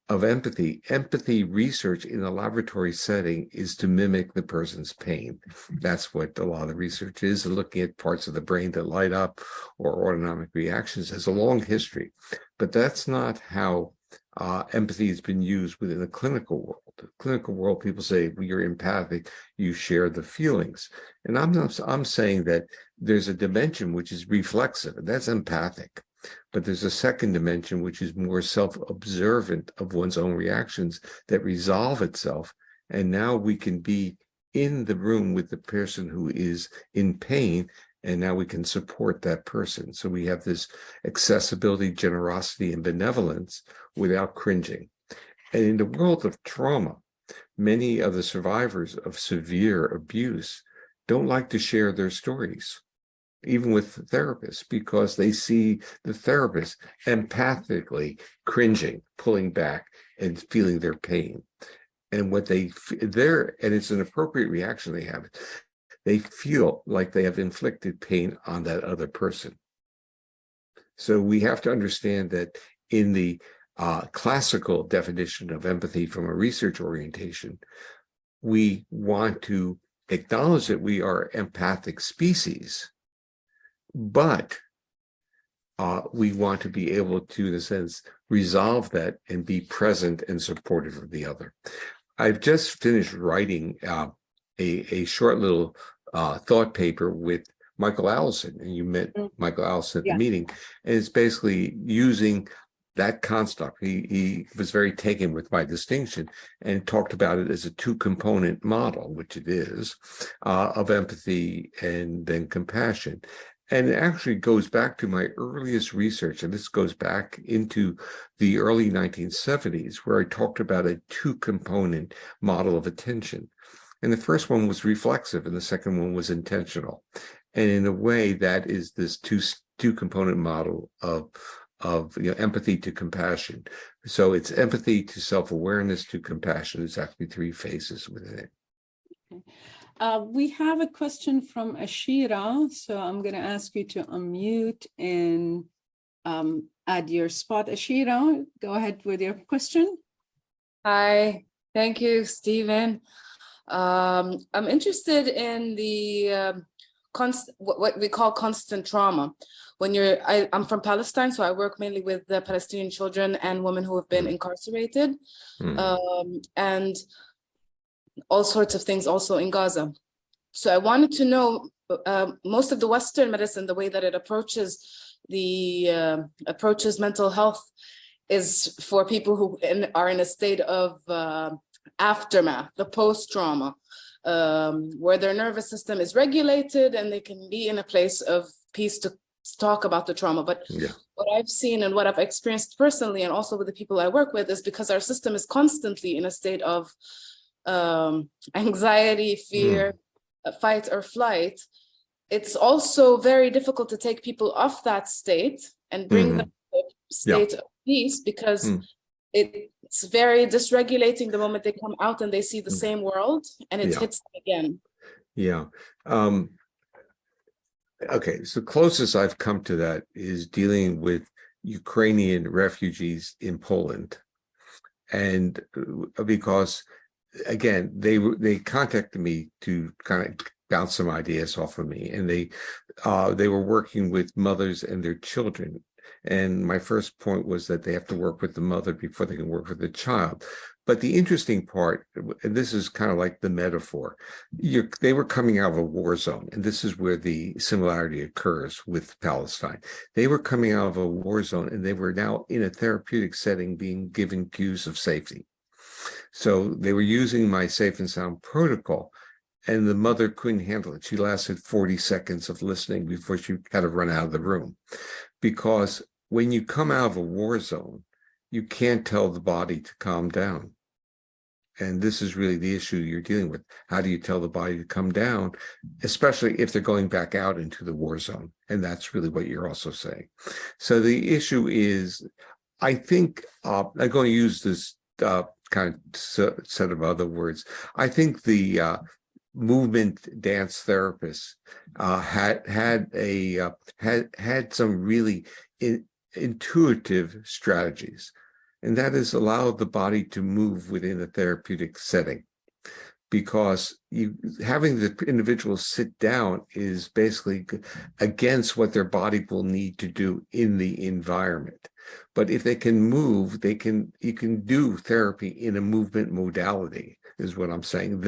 of empathy research in a laboratory setting is to mimic the person's pain. That's what a lot of research is, looking at parts of the brain that light up or autonomic reactions. Has a long history, but that's not how empathy has been used within the clinical world. The clinical world, people say, well, you're empathic, you share the feelings. And I'm saying that there's a dimension which is reflexive, and that's empathic. But there's a second dimension which is more self-observant of one's own reactions that resolve itself. And now we can be in the room with the person who is in pain, and now we can support that person. So we have this accessibility, generosity, and benevolence without cringing. And in the world of trauma, many of the survivors of severe abuse don't like to share their stories, even with therapists, because they see the therapist empathically cringing, pulling back, and feeling their pain. And what and it's an appropriate reaction they have. They feel like they have inflicted pain on that other person. So we have to understand that in the classical definition of empathy from a research orientation, we want to acknowledge that we are empathic species, but we want to be able to, in a sense, resolve that and be present and supportive of the other. I've just finished writing a short little thought paper with Michael Allison, and you met Michael Allison at the meeting, and it's basically using that construct. He was very taken with my distinction and talked about it as a two-component model, which it is, of empathy and then compassion. And it actually goes back to my earliest research, and this goes back into the early 1970s, where I talked about a two-component model of attention. And the first one was reflexive, and the second one was intentional. And in a way, that is this two-component model of empathy to compassion. So it's empathy to self-awareness to compassion. There's actually three phases within it. Okay. We have a question from Ashira, so I'm going to ask you to unmute and add your spot. Ashira, go ahead with your question. Hi, thank you, Stephen. I'm interested in the what we call constant trauma. When I'm from Palestine, so I work mainly with the Palestinian children and women who have been incarcerated, and all sorts of things also in Gaza. So I wanted to know, most of the Western medicine, the way that it approaches mental health is for people who are in a state of aftermath, the post-trauma, where their nervous system is regulated and they can be in a place of peace to talk about the trauma. But what I've seen and what I've experienced personally, and also with the people I work with, is because our system is constantly in a state of anxiety, fear, fight or flight. It's also very difficult to take people off that state and bring them to a state of peace, because it's very dysregulating the moment they come out and they see the same world, and it hits them again. Okay, so closest I've come to that is dealing with Ukrainian refugees in Poland. And because, again, they contacted me to kind of bounce some ideas off of me, and they were working with mothers and their children. And my first point was that they have to work with the mother before they can work with the child. But the interesting part, and this is kind of like the metaphor, they were coming out of a war zone, and this is where the similarity occurs with Palestine. They were coming out of a war zone, and they were now in a therapeutic setting being given cues of safety. So they were using my safe and sound protocol, and the mother couldn't handle it. She lasted 40 seconds of listening before she had to run out of the room. Because when you come out of a war zone, you can't tell the body to calm down. And this is really the issue you're dealing with. How do you tell the body to come down, especially if they're going back out into the war zone? And that's really what you're also saying. So the issue is, I think, I'm going to use this kind of set of other words. I think the movement dance therapists had some really intuitive strategies, and that is allow the body to move within a therapeutic setting, because having the individual sit down is basically against what their body will need to do in the environment. But if they can move, you can do therapy in a movement modality, is what I'm saying.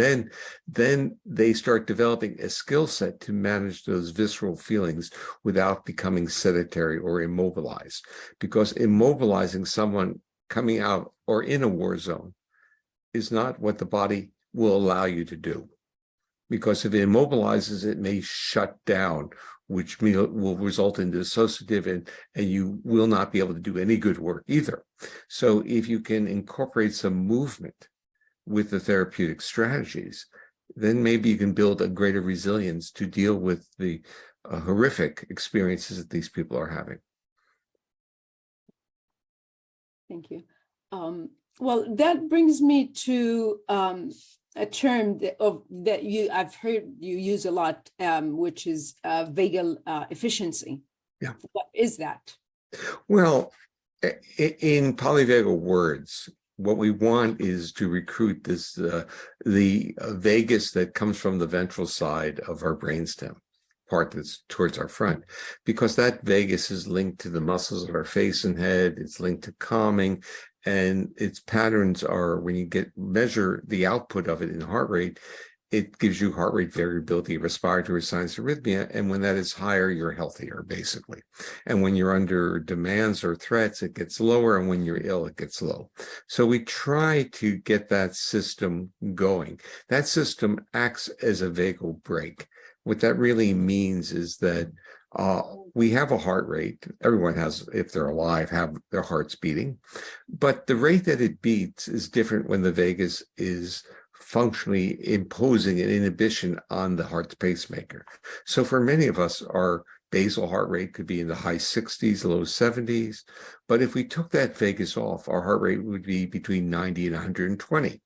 Then they start developing a skill set to manage those visceral feelings without becoming sedentary or immobilized. Because immobilizing someone coming out or in a war zone is not what the body will allow you to do. Because if it immobilizes, it may shut down, which will result in dissociative, and you will not be able to do any good work either. So if you can incorporate some movement with the therapeutic strategies, then maybe you can build a greater resilience to deal with the horrific experiences that these people are having. Thank you. Well, that brings me to a term that I've heard you use a lot, which is vagal efficiency. Yeah. What is that? Well, in polyvagal words, what we want is to recruit this the vagus that comes from the ventral side of our brainstem, part that's towards our front, because that vagus is linked to the muscles of our face and head. It's linked to calming, and its patterns are, when you measure the output of it in heart rate, it gives you heart rate variability, respiratory signs, arrhythmia, and when that is higher, you're healthier, basically. And when you're under demands or threats, it gets lower, and when you're ill, it gets low. So we try to get that system going. That system acts as a vagal brake. What that really means is that we have a heart rate. Everyone has, if they're alive, have their hearts beating. But the rate that it beats is different when the vagus is functionally imposing an inhibition on the heart's pacemaker. So for many of us, our basal heart rate could be in the high 60s, low 70s. But if we took that vagus off, our heart rate would be between 90 and 120.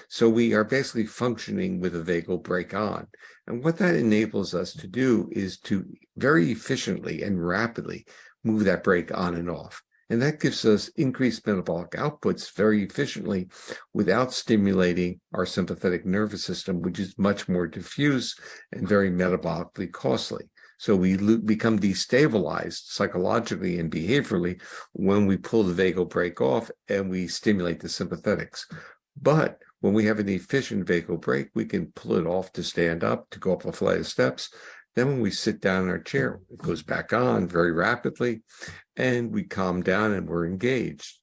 So we are basically functioning with a vagal brake on. And what that enables us to do is to very efficiently and rapidly move that brake on and off. And that gives us increased metabolic outputs very efficiently without stimulating our sympathetic nervous system, which is much more diffuse and very metabolically costly. So we become destabilized psychologically and behaviorally when we pull the vagal brake off and we stimulate the sympathetics. But when we have an efficient vagal brake, we can pull it off to stand up, to go up a flight of steps. Then when we sit down in our chair, it goes back on very rapidly, and we calm down and we're engaged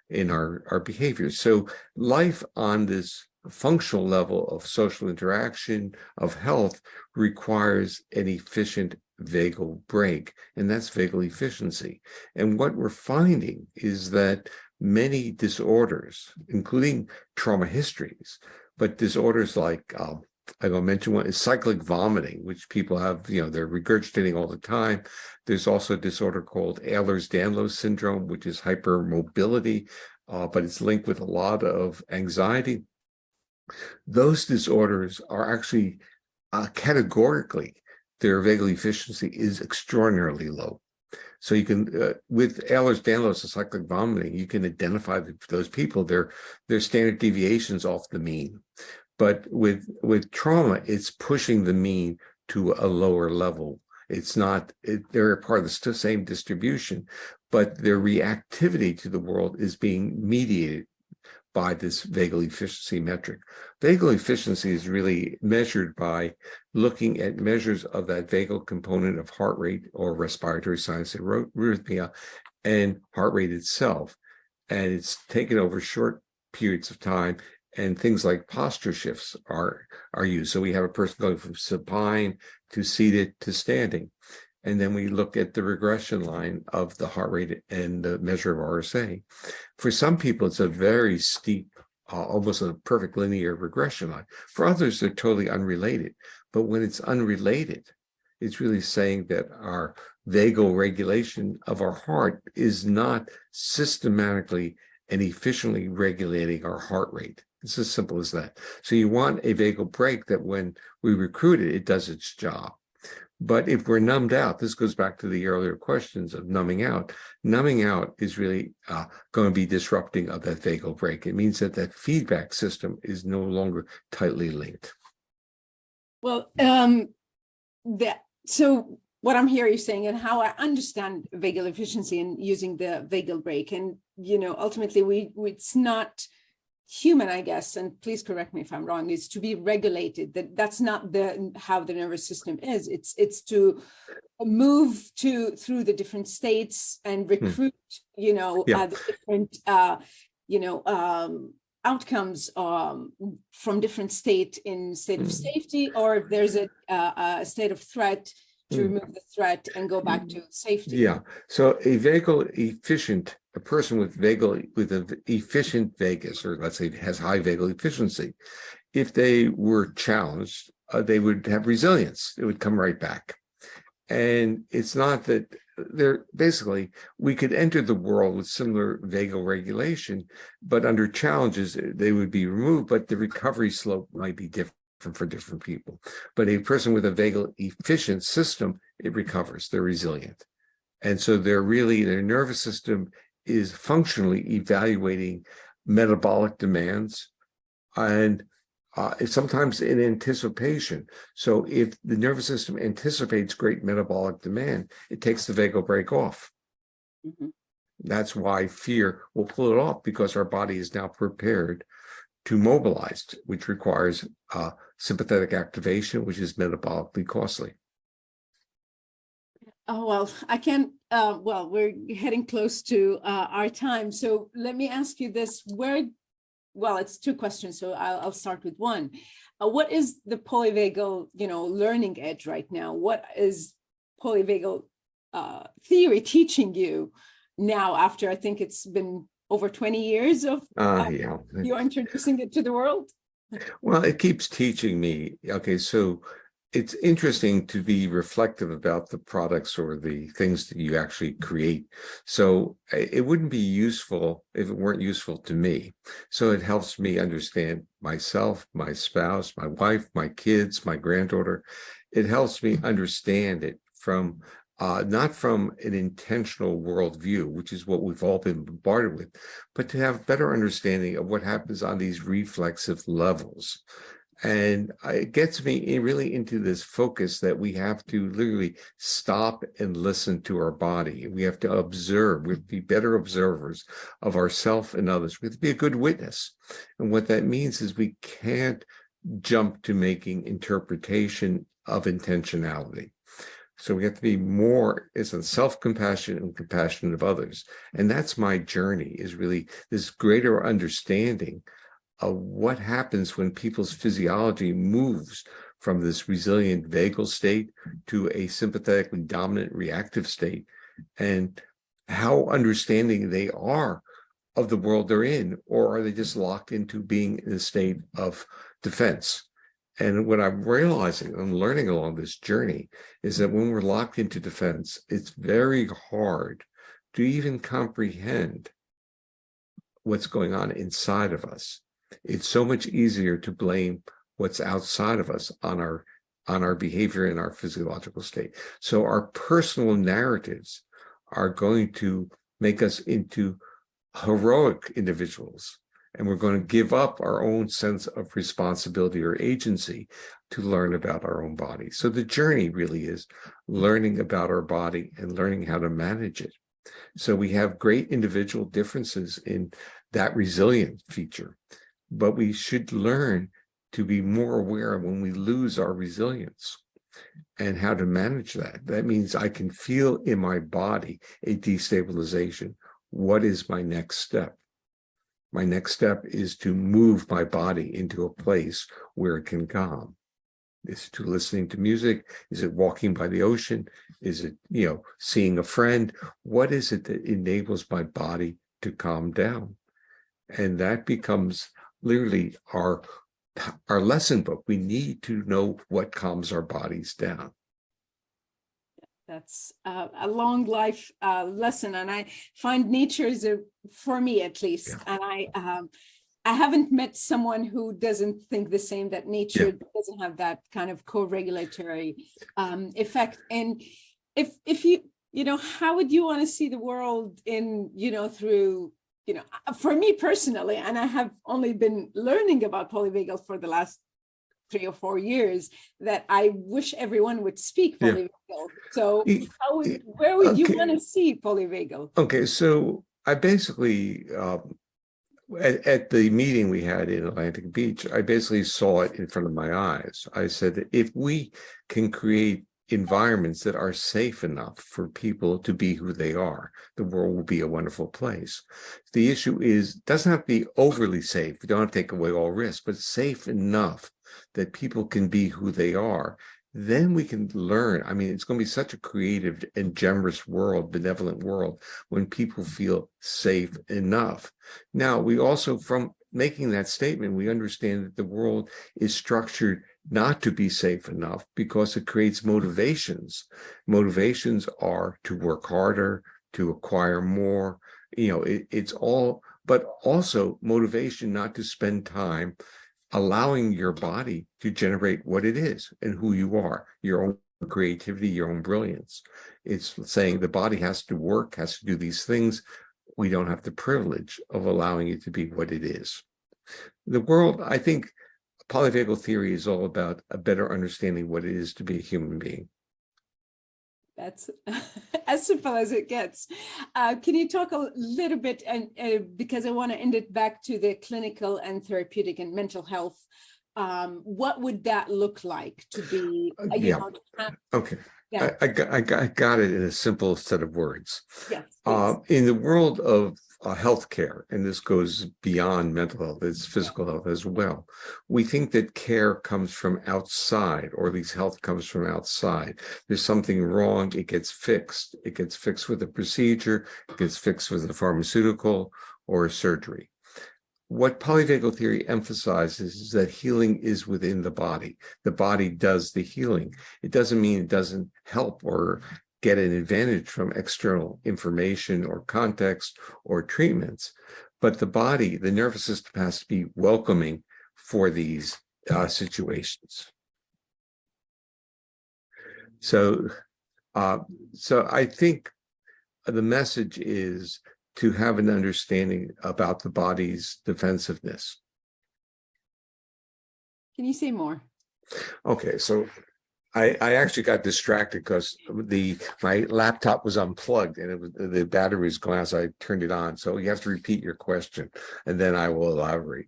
in our behavior. So life on this functional level of social interaction, of health, requires an efficient vagal brake, and that's vagal efficiency. And what we're finding is that many disorders, including trauma histories, but disorders like I will mention one is cyclic vomiting, which people have, they're regurgitating all the time. There's also a disorder called Ehlers-Danlos syndrome, which is hypermobility, but it's linked with a lot of anxiety. Those disorders are actually categorically, their vagal efficiency is extraordinarily low. So you can, with Ehlers-Danlos and cyclic vomiting, you can identify those people. They're standard deviations off the mean. But with trauma, it's pushing the mean to a lower level. It's not, they're part of the same distribution, but their reactivity to the world is being mediated by this vagal efficiency metric. Vagal efficiency is really measured by looking at measures of that vagal component of heart rate or respiratory signs and arrhythmia and heart rate itself. And it's taken over short periods of time, and things like posture shifts are used. So we have a person going from supine to seated to standing. And then we look at the regression line of the heart rate and the measure of RSA. For some people, it's a very steep almost a perfect linear regression line. For others, they're totally unrelated. But when it's unrelated, it's really saying that our vagal regulation of our heart is not systematically and efficiently regulating our heart rate. It's as simple as that. So you want a vagal brake that when we recruit it, it does its job. But if we're numbed out, this goes back to the earlier questions of numbing out. Numbing out is really going to be disrupting of that vagal brake. It means that that feedback system is no longer tightly linked. Well, so what I'm hearing you saying and how I understand vagal efficiency and using the vagal brake, and ultimately it's not human, I guess, and please correct me if I'm wrong, is to be regulated. That's not how the nervous system is. It's to move through the different states and recruit, the different outcomes from different state in state of safety, or if there's a state of threat, to remove the threat and go back to safety. Yeah. So a person with an efficient vagus, or let's say has high vagal efficiency, if they were challenged, they would have resilience. It would come right back. And it's not that we could enter the world with similar vagal regulation, but under challenges, they would be removed, but the recovery slope might be different for different people. But a person with a vagal efficient system, it recovers, they're resilient. And so their nervous system is functionally evaluating metabolic demands and sometimes in anticipation. So if the nervous system anticipates great metabolic demand, it takes the vagal brake off. Mm-hmm. That's why fear will pull it off, because our body is now prepared to mobilize, which requires sympathetic activation, which is metabolically costly. Oh, well, I can't, we're getting close to our time. So let me ask you this, it's two questions, so I'll start with one. What is the polyvagal, learning edge right now? What is polyvagal theory teaching you now after, I think it's been over 20 years of you're introducing it to the world? Well, it keeps teaching me. Okay, so it's interesting to be reflective about the products or the things that you actually create. So it wouldn't be useful if it weren't useful to me. So it helps me understand myself, my spouse, my wife, my kids, my granddaughter. It helps me understand it from not from an intentional worldview, which is what we've all been bombarded with, but to have better understanding of what happens on these reflexive levels. And it gets me really into this focus that we have to literally stop and listen to our body. We have to observe. We have to be better observers of ourselves and others. We have to be a good witness. And what that means is we can't jump to making interpretation of intentionality. So we have to be more self-compassionate and compassionate of others. And that's my journey, is really this greater understanding of what happens when people's physiology moves from this resilient vagal state to a sympathetically dominant reactive state, and how understanding they are of the world they're in, or are they just locked into being in a state of defense? And what I'm realizing and learning along this journey is that when we're locked into defense, it's very hard to even comprehend what's going on inside of us. It's so much easier to blame what's outside of us on our behavior and our physiological state. So our personal narratives are going to make us into heroic individuals. And we're going to give up our own sense of responsibility or agency to learn about our own body. So the journey really is learning about our body and learning how to manage it. So we have great individual differences in that resilient feature, but we should learn to be more aware when we lose our resilience and how to manage that. That means I can feel in my body a destabilization. What is my next step? My next step is to move my body into a place where it can calm. Is it listening to music? Is it walking by the ocean? Is it, seeing a friend? What is it that enables my body to calm down? And that becomes literally our lesson book. We need to know what calms our bodies down. That's a long life lesson, and I find nature is for me at least, and I haven't met someone who doesn't think the same, that nature doesn't have that kind of co-regulatory effect. And if you know, how would you want to see the world in, you know, through, you know, for me personally, and I have only been learning about polyvagal for the last 3 or 4 years, that I wish everyone would speak polyvagal. So where would you want to see polyvagal? Okay, so I basically, at the meeting we had in Atlantic Beach, I basically saw it in front of my eyes. I said that if we can create environments that are safe enough for people to be who they are, the world will be a wonderful place. The issue is, doesn't have to be overly safe. You don't have to take away all risks, but safe enough that people can be who they are. Then we can learn. I mean, it's going to be such a creative and generous world, benevolent world, when people feel safe enough. Now, we also, from making that statement, we understand that the world is structured not to be safe enough because it creates motivations. Motivations are to work harder, to acquire more. You know, it's all, but also motivation not to spend time allowing your body to generate what it is and who you are, your own creativity, your own brilliance. It's saying the body has to work, has to do these things. We don't have the privilege of allowing it to be what it is. The world, I think, polyvagal theory is all about a better understanding what it is to be a human being. That's as simple as it gets. Can you talk a little bit, and because I want to end it back to the clinical and therapeutic and mental health, what would that look like to be? Okay. Yeah. I got it in a simple set of words. Yes. In the world of healthcare, and this goes beyond mental health, it's physical health as well. We think that care comes from outside, or at least health comes from outside. There's something wrong, it gets fixed. It gets fixed with a procedure, it gets fixed with a pharmaceutical or a surgery. What polyvagal theory emphasizes is that healing is within the body. The body does the healing. It doesn't mean it doesn't help or get an advantage from external information or context or treatments, but the body, the nervous system, has to be welcoming for these situations. So I think the message is to have an understanding about the body's defensiveness. Can you say more? Okay, so I actually got distracted because my laptop was unplugged and the battery was going out, so I turned it on. So you have to repeat your question, and then I will elaborate.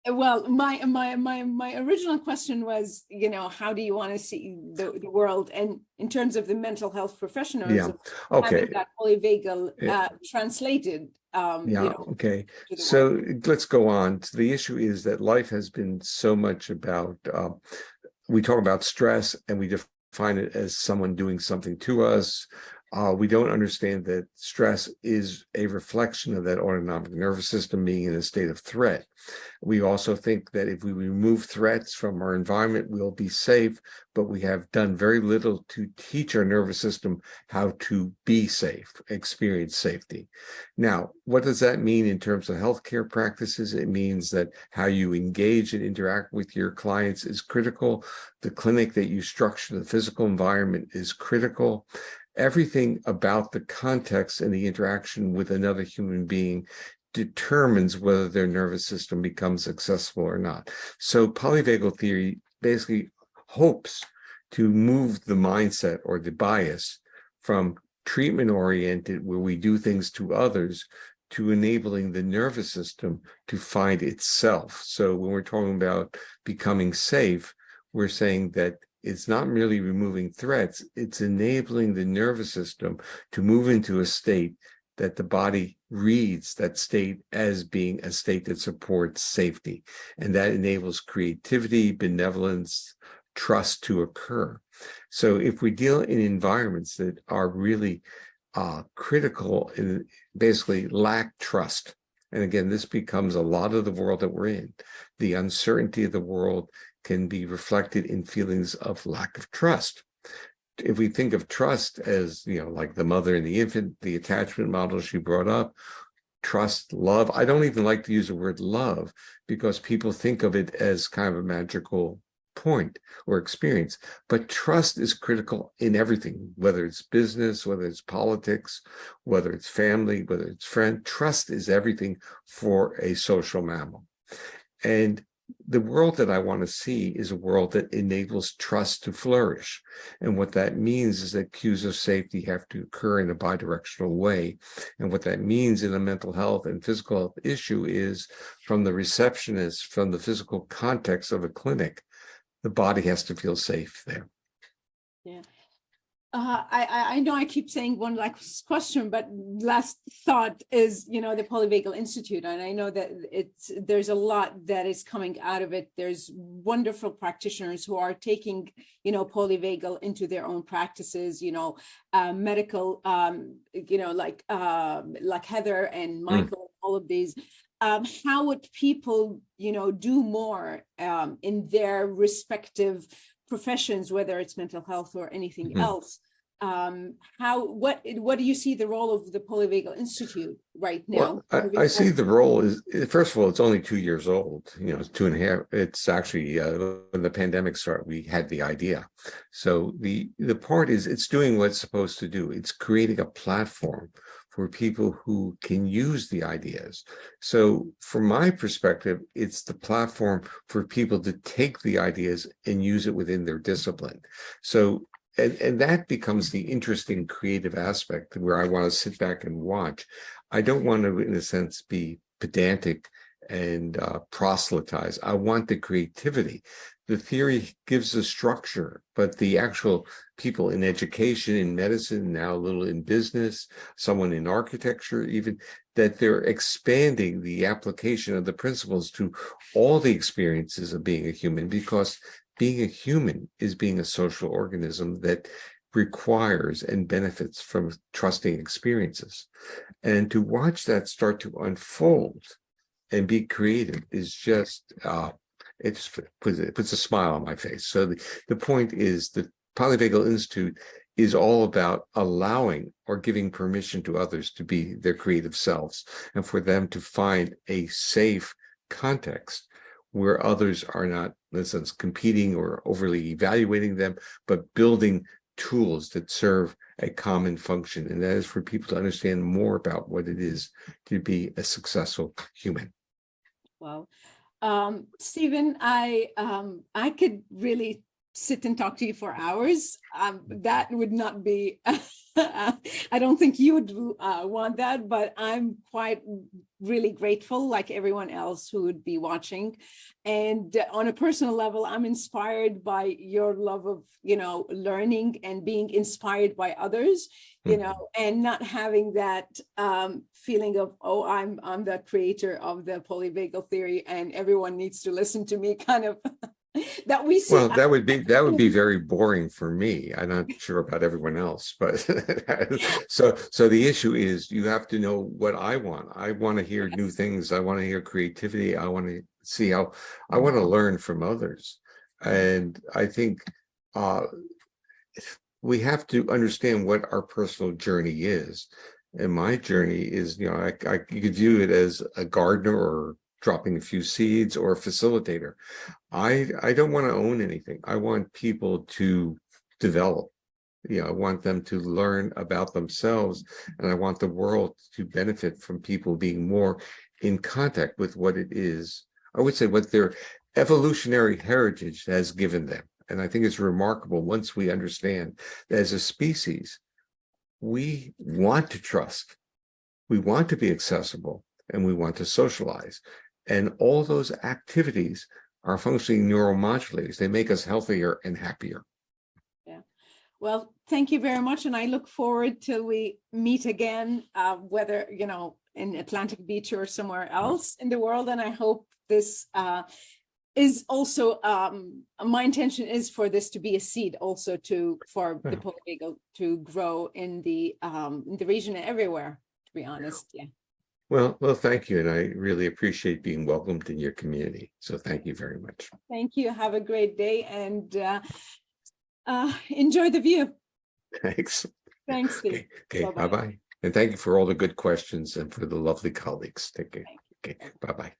Well, my original question was, you know, how do you want to see the world, and in terms of the mental health professionals, okay, having that polyvagal translated. Okay. So let's go on. The issue is that life has been so much about. We talk about stress, and we define it as someone doing something to us. We don't understand that stress is a reflection of that autonomic nervous system being in a state of threat. We also think that if we remove threats from our environment, we'll be safe, but we have done very little to teach our nervous system how to be safe, experience safety. Now, what does that mean in terms of healthcare practices? It means that how you engage and interact with your clients is critical. The clinic that you structure, the physical environment is critical. Everything about the context and the interaction with another human being determines whether their nervous system becomes accessible or not. So polyvagal theory basically hopes to move the mindset or the bias from treatment-oriented, where we do things to others, to enabling the nervous system to find itself. So when we're talking about becoming safe, we're saying that it's not merely removing threats, it's enabling the nervous system to move into a state that the body reads that state as being a state that supports safety. And that enables creativity, benevolence, trust to occur. So if we deal in environments that are really critical and basically lack trust, And again, this becomes a lot of the world that we're in. The uncertainty of the world can be reflected in feelings of lack of trust. If we think of trust as, like the mother and the infant, the attachment model she brought up, trust, love. I don't even like to use the word love because people think of it as kind of a magical point or experience. But trust is critical in everything, whether it's business, whether it's politics, whether it's family, whether it's friend. Trust is everything for a social mammal. And the world that I want to see is a world that enables trust to flourish. And what that means is that cues of safety have to occur in a bidirectional way. And what that means in a mental health and physical health issue is from the receptionist, from the physical context of a clinic, the body has to feel safe there. Yeah. I know I keep saying one last question, but last thought is, the Polyvagal Institute. And I know that there's a lot that is coming out of it. There's wonderful practitioners who are taking, polyvagal into their own practices, medical, like Heather and Michael, all of these. How would people, do more in their respective professions, whether it's mental health or anything else? What do you see the role of the Polyvagal Institute right now? Well, I see the role is, first of all, it's only 2 years old, it's 2.5. It's actually, when the pandemic started, we had the idea. So the part is it's doing what it's supposed to do. It's creating a platform for people who can use the ideas. So from my perspective, it's the platform for people to take the ideas and use it within their discipline. So, and that becomes the interesting creative aspect where I want to sit back and watch. I don't want to, in a sense, be pedantic and proselytize. I want the creativity. The theory gives the structure, but the actual people in education, in medicine, now a little in business, someone in architecture, even, that they're expanding the application of the principles to all the experiences of being a human, because being a human is being a social organism that requires and benefits from trusting experiences. And to watch that start to unfold and be creative is just, it puts a smile on my face. So the point is the Polyvagal Institute is all about allowing or giving permission to others to be their creative selves and for them to find a safe context where others are not, in a sense, competing or overly evaluating them, but building tools that serve a common function. And that is for people to understand more about what it is to be a successful human. Well, Stephen, I could really sit and talk to you for hours. That would not be, I don't think you would want that, but I'm quite really grateful, like everyone else who would be watching. And on a personal level, I'm inspired by your love of, learning and being inspired by others, and not having that feeling of, oh, I'm the creator of the polyvagal theory and everyone needs to listen to me, kind of. That we see. Well, that would be very boring for me. I'm not sure about everyone else, but so the issue is you have to know what I want. I want to hear new things. I want to hear creativity. I want to see how I want to learn from others. And I think we have to understand what our personal journey is. And my journey is, you could view it as a gardener or dropping a few seeds or a facilitator. I don't want to own anything. I want people to develop. I want them to learn about themselves, and I want the world to benefit from people being more in contact with what it is. I would say what their evolutionary heritage has given them. And I think it's remarkable once we understand that as a species, we want to trust, we want to be accessible, and we want to socialize. And all those activities are functioning neuromodulators. They make us healthier and happier. Yeah. Well, thank you very much. And I look forward till we meet again, whether, in Atlantic Beach or somewhere else in the world. And I hope this is also, my intention is for this to be a seed also for the polyvagal to grow in the region and everywhere, to be honest. Yeah. Well, thank you. And I really appreciate being welcomed in your community. So thank you very much. Thank you. Have a great day and enjoy the view. Thanks. Thanks, Steve. Okay. Bye-bye. And thank you for all the good questions and for the lovely colleagues. Take care. Okay. Bye-bye.